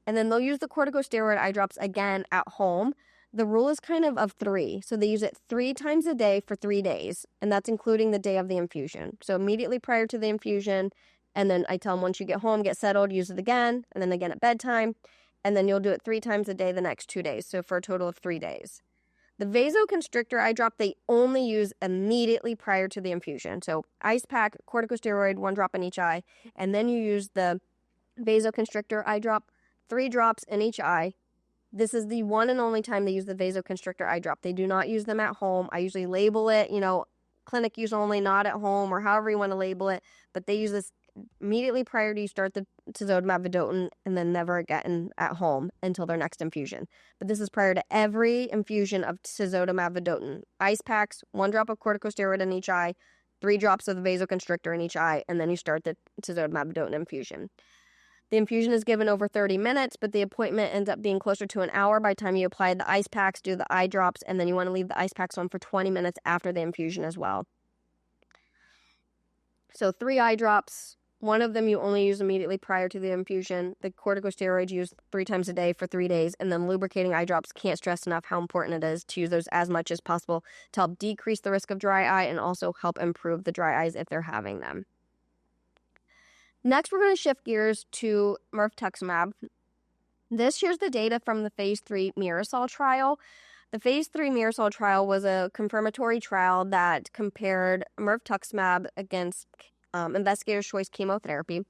and then they'll use the corticosteroid eye drops again at home. The rule is kind of 3. So they use it 3 times a day for 3 days, and that's including the day of the infusion. So immediately prior to the infusion, and then I tell them once you get home, get settled, use it again, and then again at bedtime, and then you'll do it 3 times a day the next 2 days, so for a total of 3 days. The vasoconstrictor eye drop, they only use immediately prior to the infusion. So ice pack, corticosteroid, 1 drop in each eye, and then you use the vasoconstrictor eye drop, 3 drops in each eye. This is the one and only time they use the vasoconstrictor eye drop. They do not use them at home. I usually label it, clinic use only, not at home, or however you want to label it. But they use this immediately prior to you start the tisotumab vedotin and then never again at home until their next infusion. But this is prior to every infusion of tisotumab vedotin. Ice packs, 1 drop of corticosteroid in each eye, 3 drops of the vasoconstrictor in each eye, and then you start the tisotumab vedotin infusion. The infusion is given over 30 minutes, but the appointment ends up being closer to an hour by the time you apply the ice packs, do the eye drops, and then you want to leave the ice packs on for 20 minutes after the infusion as well. So 3 eye drops. 1 of them you only use immediately prior to the infusion. The corticosteroids used 3 times a day for 3 days, and then lubricating eye drops. Can't stress enough how important it is to use those as much as possible to help decrease the risk of dry eye and also help improve the dry eyes if they're having them. Next, we're going to shift gears to mirvetuximab. This shares the data from the Phase 3 MIRASOL trial. The Phase 3 MIRASOL trial was a confirmatory trial that compared mirvetuximab against investigator's choice chemotherapy.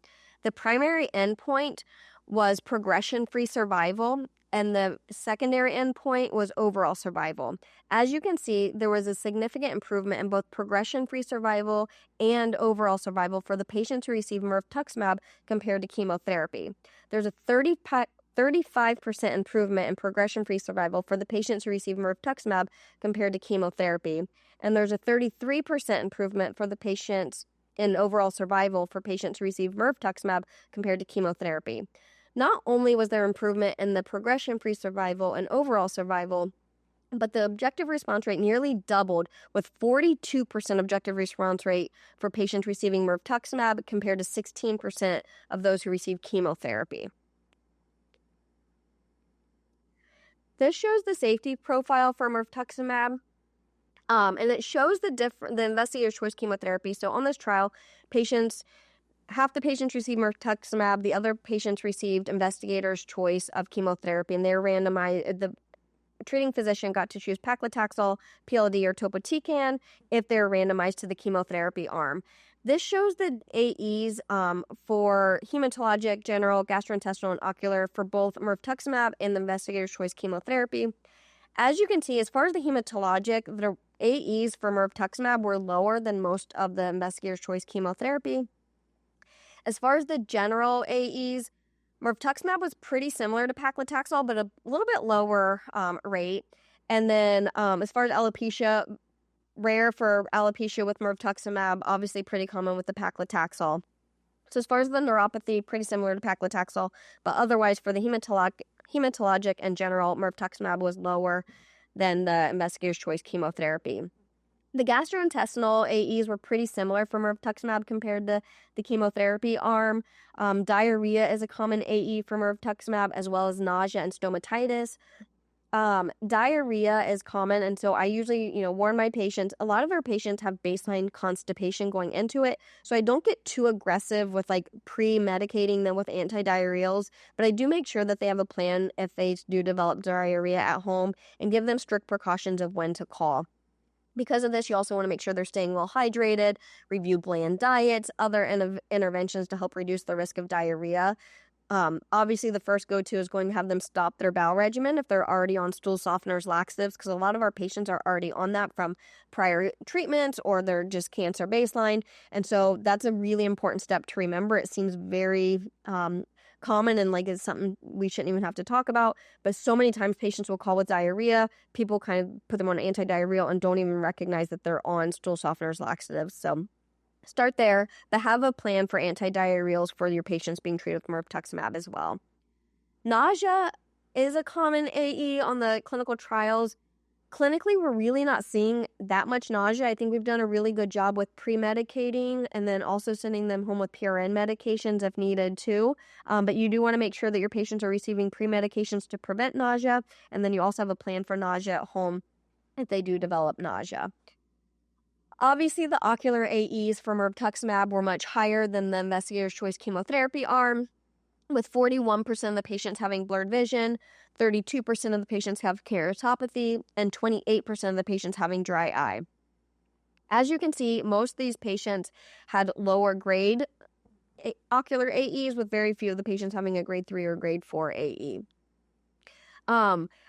The primary endpoint was progression-free survival, and the secondary endpoint was overall survival. As you can see, there was a significant improvement in both progression-free survival and overall survival for the patients who received mirvetuximab compared to chemotherapy. There's a 35% improvement in progression-free survival for the patients who received mirvetuximab compared to chemotherapy, and there's a 33% improvement for the patients in overall survival for patients who received mirvetuximab compared to chemotherapy. Not only was there improvement in the progression-free survival and overall survival, but the objective response rate nearly doubled, with 42% objective response rate for patients receiving mirvetuximab compared to 16% of those who received chemotherapy. This shows the safety profile for mirvetuximab, and it shows the investigator's choice chemotherapy. So on this trial, half the patients received mirvetuximab, the other patients received investigator's choice of chemotherapy, and they were randomized. The treating physician got to choose paclitaxel, PLD, or topotecan if they're randomized to the chemotherapy arm. This shows the AEs for hematologic, general, gastrointestinal, and ocular for both mirvetuximab and the investigator's choice chemotherapy. As you can see, as far as the hematologic, the AEs for mirvetuximab were lower than most of the investigator's choice chemotherapy. As far as the general AEs, mirvetuximab was pretty similar to paclitaxel, but a little bit lower rate. And then as far as alopecia, rare for alopecia with mirvetuximab, obviously pretty common with the paclitaxel. So as far as the neuropathy, pretty similar to paclitaxel, but otherwise for the hematologic and general, mirvetuximab was lower than the investigator's choice chemotherapy. The gastrointestinal AEs were pretty similar for mirvetuximab compared to the chemotherapy arm. Diarrhea is a common AE for mirvetuximab, as well as nausea and stomatitis. Diarrhea is common, and so I usually, warn my patients. A lot of our patients have baseline constipation going into it, so I don't get too aggressive with pre-medicating them with antidiarrheals, but I do make sure that they have a plan if they do develop diarrhea at home and give them strict precautions of when to call. Because of this, you also want to make sure they're staying well hydrated, review bland diets, other interventions to help reduce the risk of diarrhea. Obviously, the first go-to is going to have them stop their bowel regimen if they're already on stool softeners, laxatives, because a lot of our patients are already on that from prior treatments or they're just cancer baseline. And so that's a really important step to remember. It seems very common and it's something we shouldn't even have to talk about. But so many times patients will call with diarrhea. People kind of put them on antidiarrheal and don't even recognize that they're on stool softeners, laxatives. So start there, but have a plan for antidiarrheals for your patients being treated with mirvetuximab as well. Nausea is a common AE on the clinical trials. Clinically, we're really not seeing that much nausea. I think we've done a really good job with pre-medicating and then also sending them home with PRN medications if needed too. But you do want to make sure that your patients are receiving pre-medications to prevent nausea, and then you also have a plan for nausea at home if they do develop nausea. Obviously, the ocular AEs for mirvetuximab were much higher than the investigator's choice chemotherapy arm, with 41% of the patients having blurred vision, 32% of the patients have keratopathy, and 28% of the patients having dry eye. As you can see, most of these patients had lower grade ocular AEs, with very few of the patients having a grade 3 or grade 4 AE.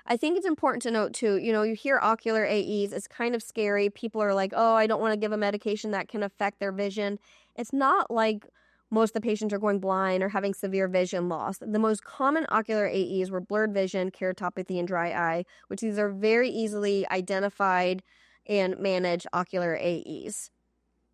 I think it's important to note too, you hear ocular AEs, it's kind of scary. People are like, oh, I don't want to give a medication that can affect their vision. It's not like most of the patients are going blind or having severe vision loss. The most common ocular AEs were blurred vision, keratopathy, and dry eye, which these are very easily identified and managed ocular AEs.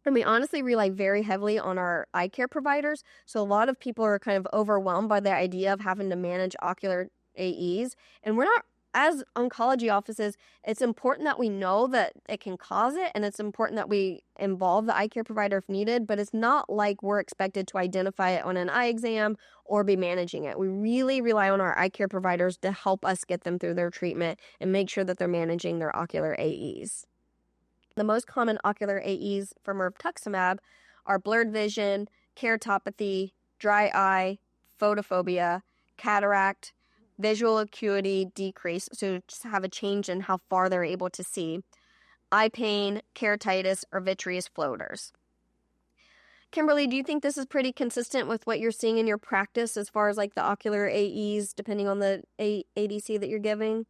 And we honestly rely very heavily on our eye care providers. So a lot of people are kind of overwhelmed by the idea of having to manage ocular AEs. And we're not, as oncology offices, it's important that we know that it can cause it, and it's important that we involve the eye care provider if needed, but it's not like we're expected to identify it on an eye exam or be managing it. We really rely on our eye care providers to help us get them through their treatment and make sure that they're managing their ocular AEs. The most common ocular AEs for mirvetuximab are blurred vision, keratopathy, dry eye, photophobia, cataract, visual acuity decrease, so just have a change in how far they're able to see, eye pain, keratitis, or vitreous floaters. Kimberly, do you think this is pretty consistent with what you're seeing in your practice as far as the ocular AEs, depending on the ADC that you're giving?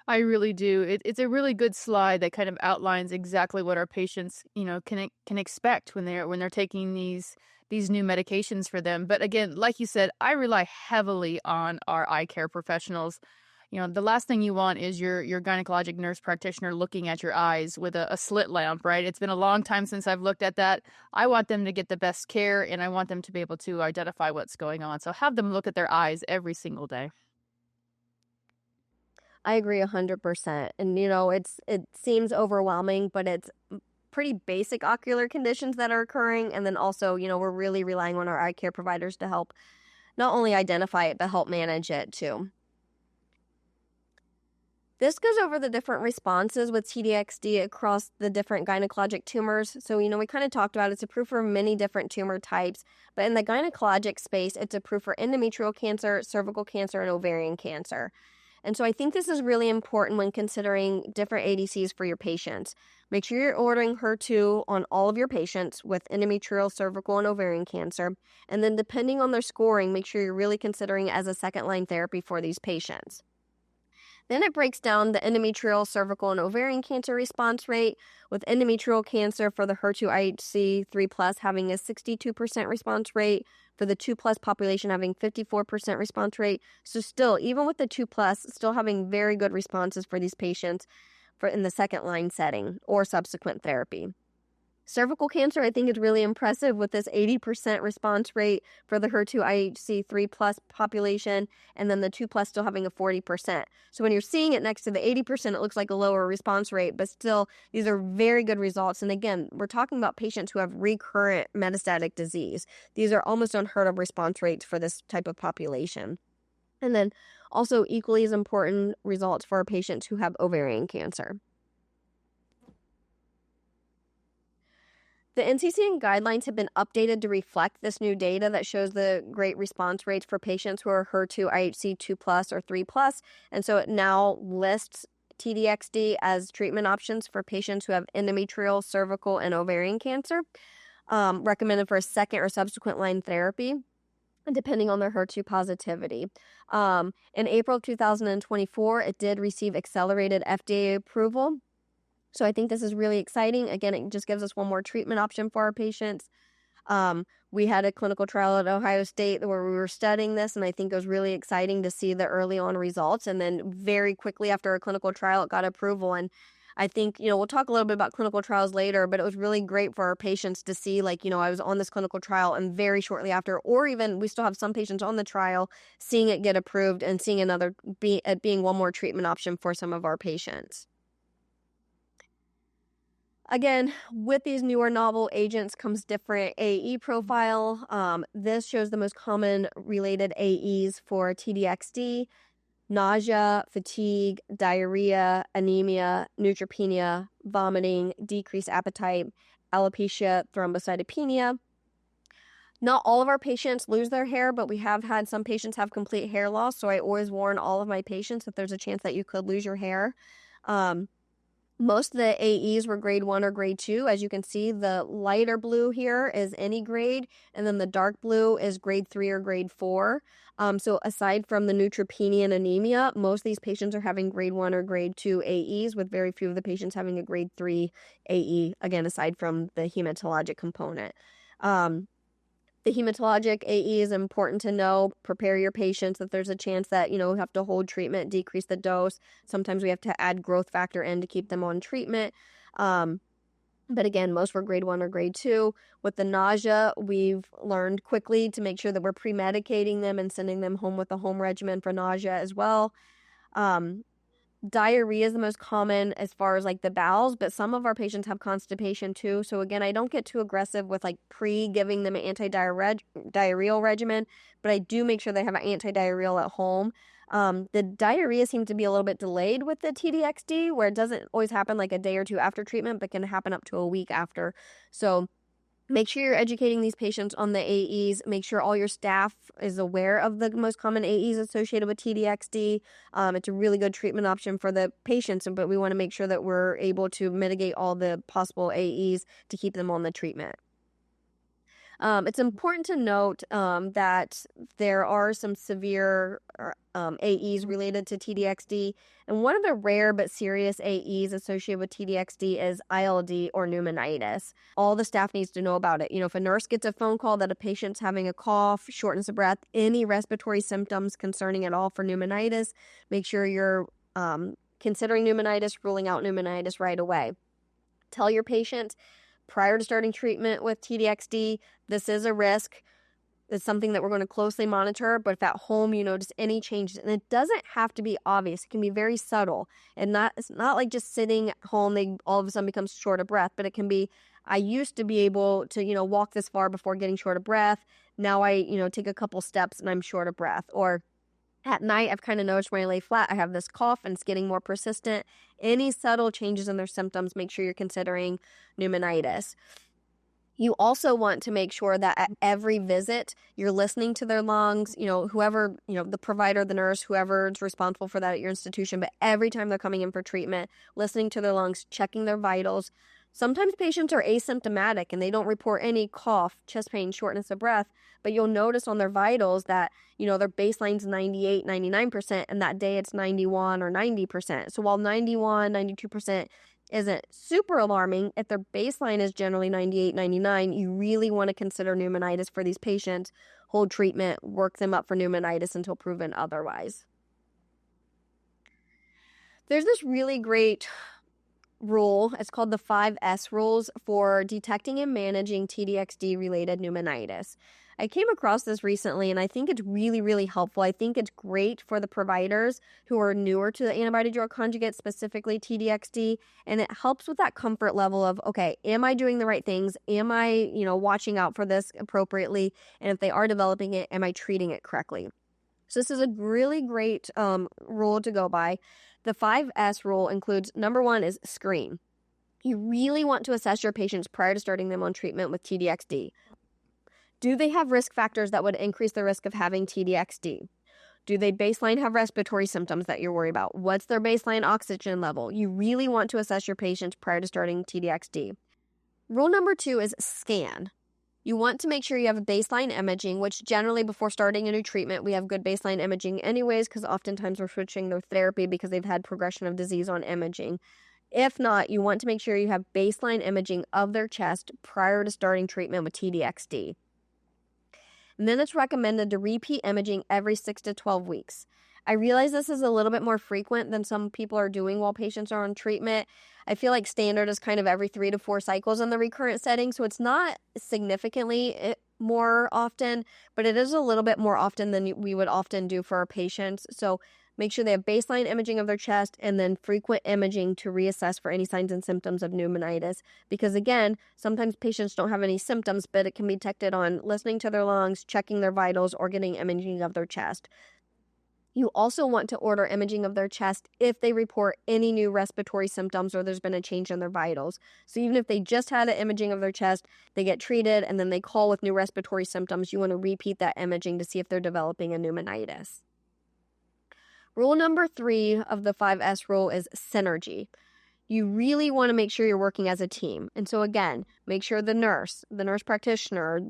I really do. It's a really good slide that kind of outlines exactly what our patients, can expect when they're taking these new medications for them. But again, like you said, I rely heavily on our eye care professionals. The last thing you want is your gynecologic nurse practitioner looking at your eyes with a slit lamp, right? It's been a long time since I've looked at that. I want them to get the best care, and I want them to be able to identify what's going on. So have them look at their eyes every single day. I agree 100%. And, it seems overwhelming, but it's pretty basic ocular conditions that are occurring. And then also, we're really relying on our eye care providers to help not only identify it, but help manage it too. This goes over the different responses with T-DXd across the different gynecologic tumors. So, we kind of talked about it's approved for many different tumor types, but in the gynecologic space, it's approved for endometrial cancer, cervical cancer, and ovarian cancer. And so I think this is really important when considering different ADCs for your patients. Make sure you're ordering HER2 on all of your patients with endometrial, cervical, and ovarian cancer. And then depending on their scoring, make sure you're really considering it as a second-line therapy for these patients. Then it breaks down the endometrial, cervical, and ovarian cancer response rate, with endometrial cancer for the HER2 IHC 3+ having a 62% response rate, for the 2+ population having 54% response rate. So still, even with the 2+, still having very good responses for these patients. in the second line setting or subsequent therapy. Cervical cancer, I think, is really impressive with this 80% response rate for the HER2 IHC 3+ population, and then the 2+ still having a 40%. So when you're seeing it next to the 80%, it looks like a lower response rate, but still, these are very good results. And again, we're talking about patients who have recurrent metastatic disease. These are almost unheard of response rates for this type of population. And then also equally as important results for our patients who have ovarian cancer. The NCCN guidelines have been updated to reflect this new data that shows the great response rates for patients who are HER2 IHC 2+ or 3+. And so it now lists T-DXd as treatment options for patients who have endometrial, cervical, and ovarian cancer, recommended for a second or subsequent line therapy, depending on their HER2 positivity. In April 2024, it did receive accelerated FDA approval. So I think this is really exciting. Again, it just gives us one more treatment option for our patients. We had a clinical trial at Ohio State where we were studying this, and I think it was really exciting to see the early on results. And then very quickly after a clinical trial, it got approval. And I think, we'll talk a little bit about clinical trials later, but it was really great for our patients to see, I was on this clinical trial and very shortly after, or even we still have some patients on the trial, seeing it get approved and seeing it being one more treatment option for some of our patients. Again, with these newer novel agents comes different AE profile. This shows the most common related AEs for T-DXd: nausea, fatigue, diarrhea, anemia, neutropenia, vomiting, decreased appetite, alopecia, thrombocytopenia. Not all of our patients lose their hair, but we have had some patients have complete hair loss, so I always warn all of my patients that there's a chance that you could lose your hair. Most of the AEs were grade 1 or grade 2. As you can see, the lighter blue here is any grade, and then the dark blue is grade 3 or grade 4. So aside from the neutropenia and anemia, most of these patients are having grade 1 or grade 2 AEs, with very few of the patients having a grade 3 AE, again, aside from the hematologic component. The hematologic AE is important to know. Prepare your patients that there's a chance that, we have to hold treatment, decrease the dose. Sometimes we have to add growth factor in to keep them on treatment. But again, most were grade 1 or grade 2. With the nausea, we've learned quickly to make sure that we're pre-medicating them and sending them home with a home regimen for nausea as well. Diarrhea is the most common as far as the bowels, but some of our patients have constipation too. So again, I don't get too aggressive with pre-giving them an anti-diarrheal regimen, but I do make sure they have an anti-diarrheal at home. The diarrhea seems to be a little bit delayed with the T-DXd, where it doesn't always happen a day or two after treatment, but can happen up to a week after. So make sure you're educating these patients on the AEs. Make sure all your staff is aware of the most common AEs associated with T-DXd. It's a really good treatment option for the patients, but we want to make sure that we're able to mitigate all the possible AEs to keep them on the treatment. It's important to note that there are some severe AEs related to T-DXd, and one of the rare but serious AEs associated with T-DXd is ILD or pneumonitis. All the staff needs to know about it. If a nurse gets a phone call that a patient's having a cough, shortness of breath, any respiratory symptoms concerning at all for pneumonitis, make sure you're considering pneumonitis, ruling out pneumonitis right away. Tell your patient prior to starting treatment with T-DXd, this is a risk. It's something that we're going to closely monitor, but if at home you notice any changes, and it doesn't have to be obvious, it can be very subtle, and it's not like just sitting at home, they all of a sudden becomes short of breath, but it can be, I used to be able to, walk this far before getting short of breath. Now I, take a couple steps and I'm short of breath. Or at night, I've kind of noticed when I lay flat, I have this cough and it's getting more persistent. Any subtle changes in their symptoms, make sure you're considering pneumonitis. You also want to make sure that at every visit, you're listening to their lungs, whoever, the provider, the nurse, whoever's responsible for that at your institution, but every time they're coming in for treatment, listening to their lungs, checking their vitals. Sometimes patients are asymptomatic and they don't report any cough, chest pain, shortness of breath, but you'll notice on their vitals that, their baseline's 98, 99%, and that day it's 91 or 90%. So while 91, 92% isn't super alarming, if their baseline is generally 98, 99, you really want to consider pneumonitis for these patients, hold treatment, work them up for pneumonitis until proven otherwise. There's this really great rule. It's called the 5S rules for detecting and managing TDXD-related pneumonitis. I came across this recently, and I think it's really, really helpful. I think it's great for the providers who are newer to the antibody-drug conjugate, specifically TDXD, and it helps with that comfort level of, okay, am I doing the right things? Am I, watching out for this appropriately? And if they are developing it, am I treating it correctly? So this is a really great rule to go by. The 5S rule includes, number one is screen. You really want to assess your patients prior to starting them on treatment with TDXD. Do they have risk factors that would increase the risk of having TDXD? Do they baseline have respiratory symptoms that you're worried about? What's their baseline oxygen level? You really want to assess your patients prior to starting TDXD. Rule number 2 is scan. You want to make sure you have baseline imaging, which generally before starting a new treatment, we have good baseline imaging anyways, because oftentimes we're switching their therapy because they've had progression of disease on imaging. If not, you want to make sure you have baseline imaging of their chest prior to starting treatment with TDXD. And then it's recommended to repeat imaging every 6 to 12 weeks. I realize this is a little bit more frequent than some people are doing while patients are on treatment. I feel like standard is kind of every 3 to 4 cycles in the recurrent setting, so it's not significantly more often, but it is a little bit more often than we would often do for our patients. So make sure they have baseline imaging of their chest and then frequent imaging to reassess for any signs and symptoms of pneumonitis. Because again, sometimes patients don't have any symptoms, but it can be detected on listening to their lungs, checking their vitals, or getting imaging of their chest. You also want to order imaging of their chest if they report any new respiratory symptoms or there's been a change in their vitals. So even if they just had an imaging of their chest, they get treated, and then they call with new respiratory symptoms, you want to repeat that imaging to see if they're developing a pneumonitis. Rule number 3 of the 5S rule is synergy. You really want to make sure you're working as a team. And so again, make sure the nurse practitioner,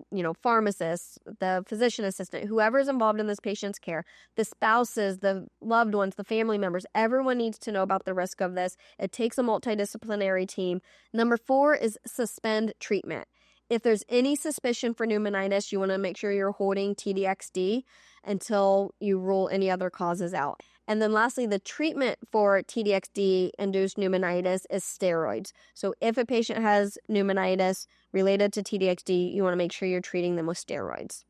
pharmacist, the physician assistant, whoever is involved in this patient's care, the spouses, the loved ones, the family members, everyone needs to know about the risk of this. It takes a multidisciplinary team. Number 4 is suspend treatment. If there's any suspicion for pneumonitis, you want to make sure you're holding TDXD until you rule any other causes out. And then lastly, the treatment for TDXD-induced pneumonitis is steroids. So if a patient has pneumonitis related to TDXD, you want to make sure you're treating them with steroids.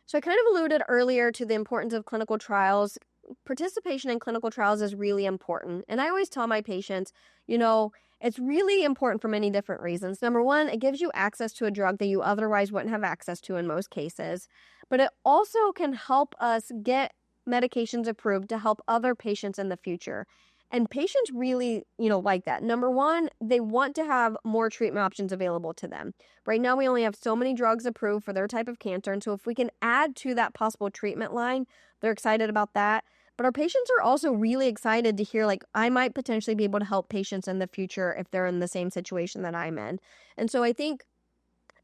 So I kind of alluded earlier to the importance of clinical trials. Participation in clinical trials is really important. And I always tell my patients, it's really important for many different reasons. Number one, it gives you access to a drug that you otherwise wouldn't have access to in most cases. But it also can help us get medications approved to help other patients in the future. And patients really, like that. Number one, they want to have more treatment options available to them. Right now, we only have so many drugs approved for their type of cancer. And so if we can add to that possible treatment line, they're excited about that. But our patients are also really excited to hear, I might potentially be able to help patients in the future if they're in the same situation that I'm in. And so I think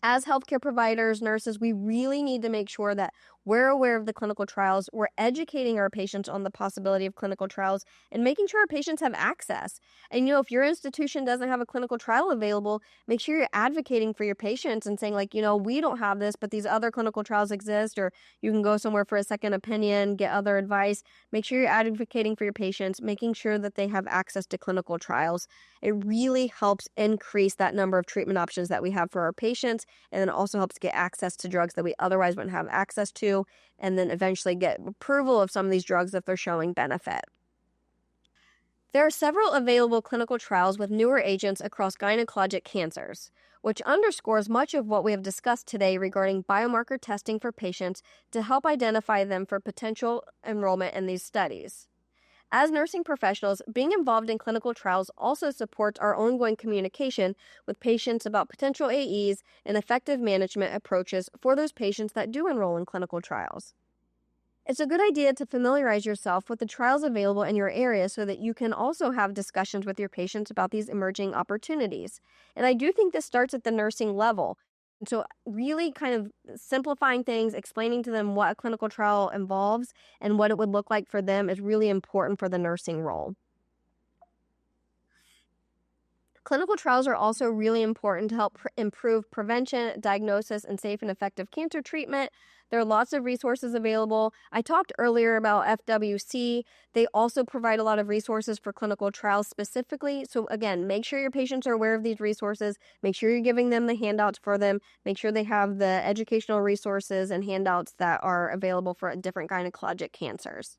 as healthcare providers, nurses, we really need to make sure that we're aware of the clinical trials, we're educating our patients on the possibility of clinical trials, and making sure our patients have access. And, if your institution doesn't have a clinical trial available, make sure you're advocating for your patients and saying, we don't have this, but these other clinical trials exist, or you can go somewhere for a second opinion, get other advice. Make sure you're advocating for your patients, making sure that they have access to clinical trials. It really helps increase that number of treatment options that we have for our patients, and then also helps get access to drugs that we otherwise wouldn't have access to, and then eventually get approval of some of these drugs if they're showing benefit. There are several available clinical trials with newer agents across gynecologic cancers, which underscores much of what we have discussed today regarding biomarker testing for patients to help identify them for potential enrollment in these studies. As nursing professionals, being involved in clinical trials also supports our ongoing communication with patients about potential AEs and effective management approaches for those patients that do enroll in clinical trials. It's a good idea to familiarize yourself with the trials available in your area so that you can also have discussions with your patients about these emerging opportunities. And I do think this starts at the nursing level. So really kind of simplifying things, explaining to them what a clinical trial involves and what it would look like for them is really important for the nursing role. Clinical trials are also really important to help improve prevention, diagnosis, and safe and effective cancer treatment. There are lots of resources available. I talked earlier about FWC. They also provide a lot of resources for clinical trials specifically. So again, make sure your patients are aware of these resources. Make sure you're giving them the handouts for them. Make sure they have the educational resources and handouts that are available for different gynecologic cancers.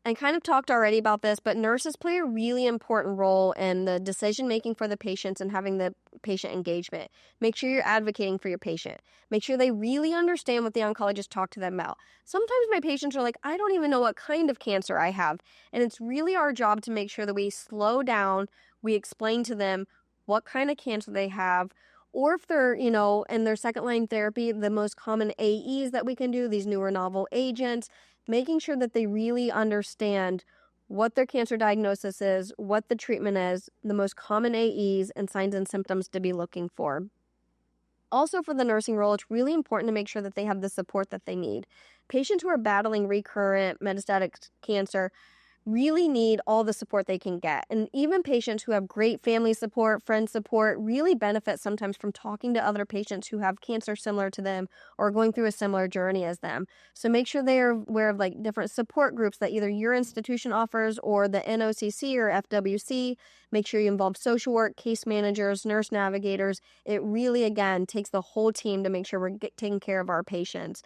I kind of talked already about this, but nurses play a really important role in the decision-making for the patients and having the patient engagement. Make sure you're advocating for your patient. Make sure they really understand what the oncologist talked to them about. Sometimes my patients are like, I don't even know what kind of cancer I have. And it's really our job to make sure that we slow down, we explain to them what kind of cancer they have, or if they're, in their second-line therapy, the most common AEs that we can do, these newer novel agents, making sure that they really understand what their cancer diagnosis is, what the treatment is, the most common AEs, and signs and symptoms to be looking for. Also, for the nursing role, it's really important to make sure that they have the support that they need. Patients who are battling recurrent metastatic cancer really need all the support they can get. And even patients who have great family support, friend support, really benefit sometimes from talking to other patients who have cancer similar to them or going through a similar journey as them. So make sure they are aware of different support groups that either your institution offers or the NOCC or FWC. Make sure you involve social work, case managers, nurse navigators. It really, again, takes the whole team to make sure we're taking care of our patients.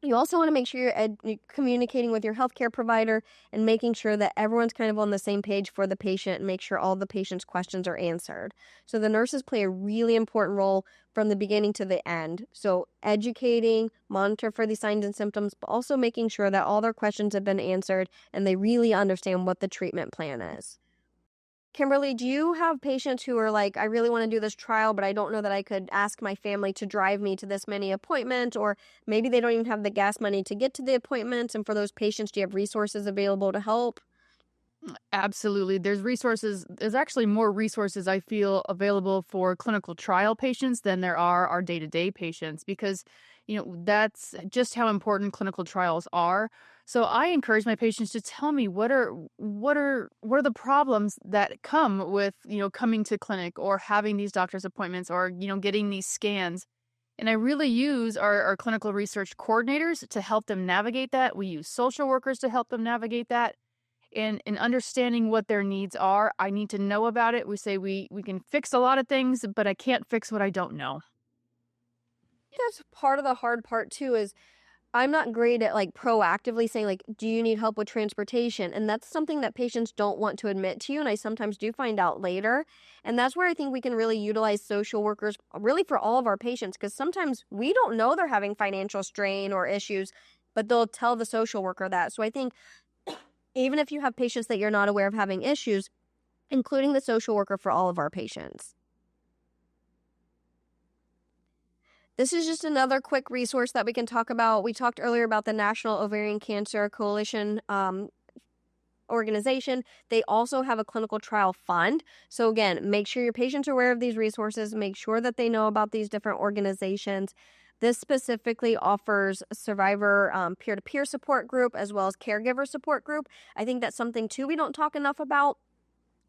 You also want to make sure you're communicating with your healthcare provider and making sure that everyone's kind of on the same page for the patient and make sure all the patient's questions are answered. So the nurses play a really important role from the beginning to the end. So educating, monitor for these signs and symptoms, but also making sure that all their questions have been answered and they really understand what the treatment plan is. Kimberly, do you have patients who are like, I really want to do this trial, but I don't know that I could ask my family to drive me to this many appointments, or maybe they don't even have the gas money to get to the appointments? And for those patients, do you have resources available to help? Absolutely. There's actually more resources I feel available for clinical trial patients than there are our day-to-day patients because, that's just how important clinical trials are. So I encourage my patients to tell me what are the problems that come with, coming to clinic or having these doctor's appointments or, getting these scans. And I really use our clinical research coordinators to help them navigate that. We use social workers to help them navigate that. And in understanding what their needs are, I need to know about it. We say we can fix a lot of things, but I can't fix what I don't know. That's part of the hard part too is I'm not great at proactively saying do you need help with transportation? And that's something that patients don't want to admit to you. And I sometimes do find out later. And that's where I think we can really utilize social workers really for all of our patients. Because sometimes we don't know they're having financial strain or issues, but they'll tell the social worker that. So I think even if you have patients that you're not aware of having issues, including the social worker for all of our patients. This is just another quick resource that we can talk about. We talked earlier about the National Ovarian Cancer Coalition organization. They also have a clinical trial fund. So again, make sure your patients are aware of these resources. Make sure that they know about these different organizations. This specifically offers survivor peer-to-peer support group as well as caregiver support group. I think that's something too we don't talk enough about.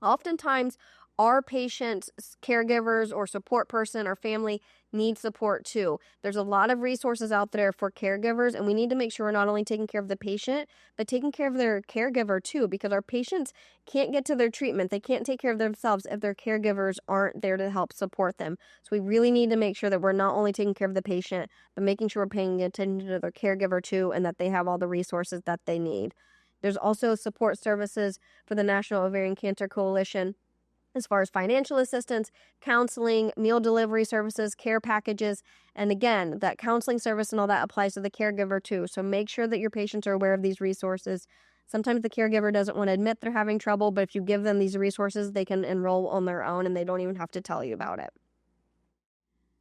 Oftentimes, our patients, caregivers, or support person or family need support too. There's a lot of resources out there for caregivers, and we need to make sure we're not only taking care of the patient, but taking care of their caregiver too, because our patients can't get to their treatment. They can't take care of themselves if their caregivers aren't there to help support them. So we really need to make sure that we're not only taking care of the patient, but making sure we're paying attention to their caregiver too, and that they have all the resources that they need. There's also support services for the National Ovarian Cancer Coalition as far as financial assistance, counseling, meal delivery services, care packages. And again, that counseling service and all that applies to the caregiver too. So make sure that your patients are aware of these resources. Sometimes the caregiver doesn't want to admit they're having trouble, but if you give them these resources, they can enroll on their own and they don't even have to tell you about it.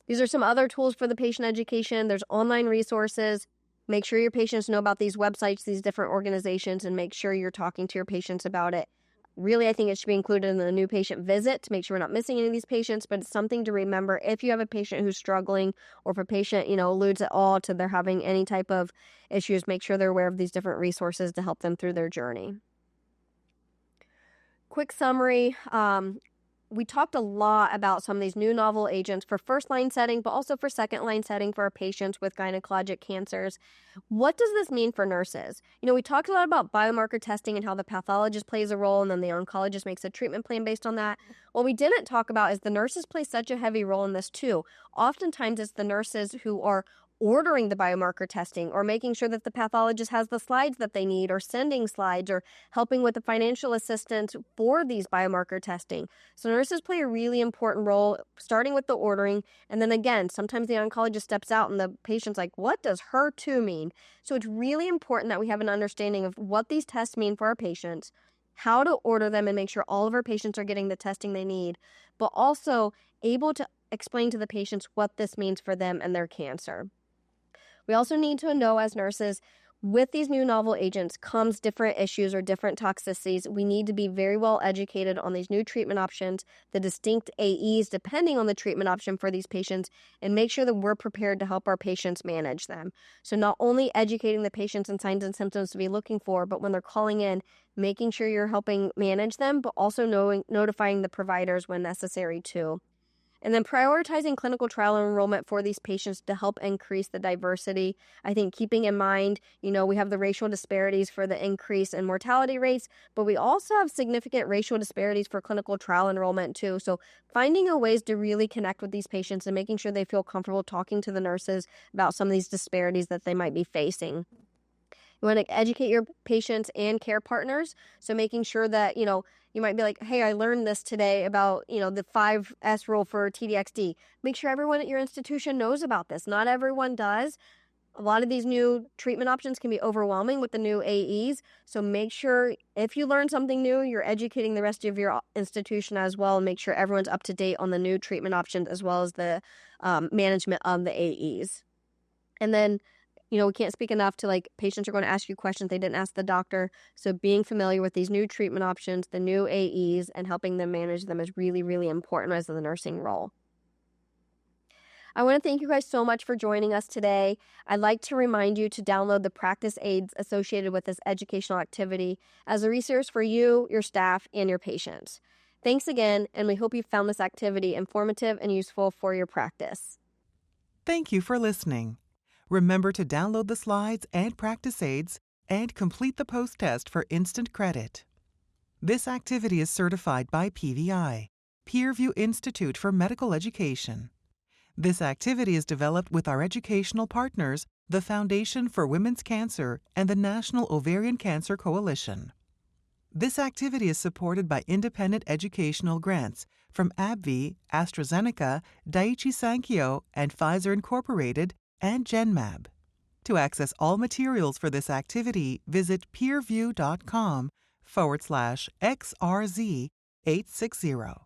These are some other tools for the patient education. There's online resources. Make sure your patients know about these websites, these different organizations, and make sure you're talking to your patients about it. Really, I think it should be included in the new patient visit to make sure we're not missing any of these patients, but it's something to remember if you have a patient who's struggling or if a patient, alludes at all to they're having any type of issues, make sure they're aware of these different resources to help them through their journey. quick summary. We talked a lot about some of these new novel agents for first-line setting, but also for second-line setting for our patients with gynecologic cancers. What does this mean for nurses? We talked a lot about biomarker testing and how the pathologist plays a role, and then the oncologist makes a treatment plan based on that. What we didn't talk about is the nurses play such a heavy role in this too. Oftentimes, it's the nurses who are ordering the biomarker testing or making sure that the pathologist has the slides that they need or sending slides or helping with the financial assistance for these biomarker testing. So nurses play a really important role, starting with the ordering. And then again, sometimes the oncologist steps out and the patient's like, what does HER2 mean? So it's really important that we have an understanding of what these tests mean for our patients, how to order them and make sure all of our patients are getting the testing they need, but also able to explain to the patients what this means for them and their cancer. We also need to know as nurses, with these new novel agents comes different issues or different toxicities. We need to be very well educated on these new treatment options, the distinct AEs depending on the treatment option for these patients, and make sure that we're prepared to help our patients manage them. So not only educating the patients on signs and symptoms to be looking for, but when they're calling in, making sure you're helping manage them, but also notifying the providers when necessary too. And then prioritizing clinical trial enrollment for these patients to help increase the diversity. I think keeping in mind, we have the racial disparities for the increase in mortality rates, but we also have significant racial disparities for clinical trial enrollment too. So finding ways to really connect with these patients and making sure they feel comfortable talking to the nurses about some of these disparities that they might be facing. You want to educate your patients and care partners. So making sure that, you might be like, hey, I learned this today about, the 5S rule for TDXD. Make sure everyone at your institution knows about this. Not everyone does. A lot of these new treatment options can be overwhelming with the new AEs. So make sure if you learn something new, you're educating the rest of your institution as well, and make sure everyone's up to date on the new treatment options as well as the management of the AEs. And then we can't speak enough to patients are going to ask you questions they didn't ask the doctor. So being familiar with these new treatment options, the new AEs, and helping them manage them is really, really important as the nursing role. I want to thank you guys so much for joining us today. I'd like to remind you to download the practice aids associated with this educational activity as a resource for you, your staff, and your patients. Thanks again, and we hope you found this activity informative and useful for your practice. Thank you for listening. Remember to download the slides and practice aids and complete the post-test for instant credit. This activity is certified by PVI, PeerView Institute for Medical Education. This activity is developed with our educational partners, the Foundation for Women's Cancer and the National Ovarian Cancer Coalition. This activity is supported by independent educational grants from AbbVie, AstraZeneca, Daiichi Sankyo, and Pfizer Incorporated, and GenMab. To access all materials for this activity, visit peerview.com/XRZ860.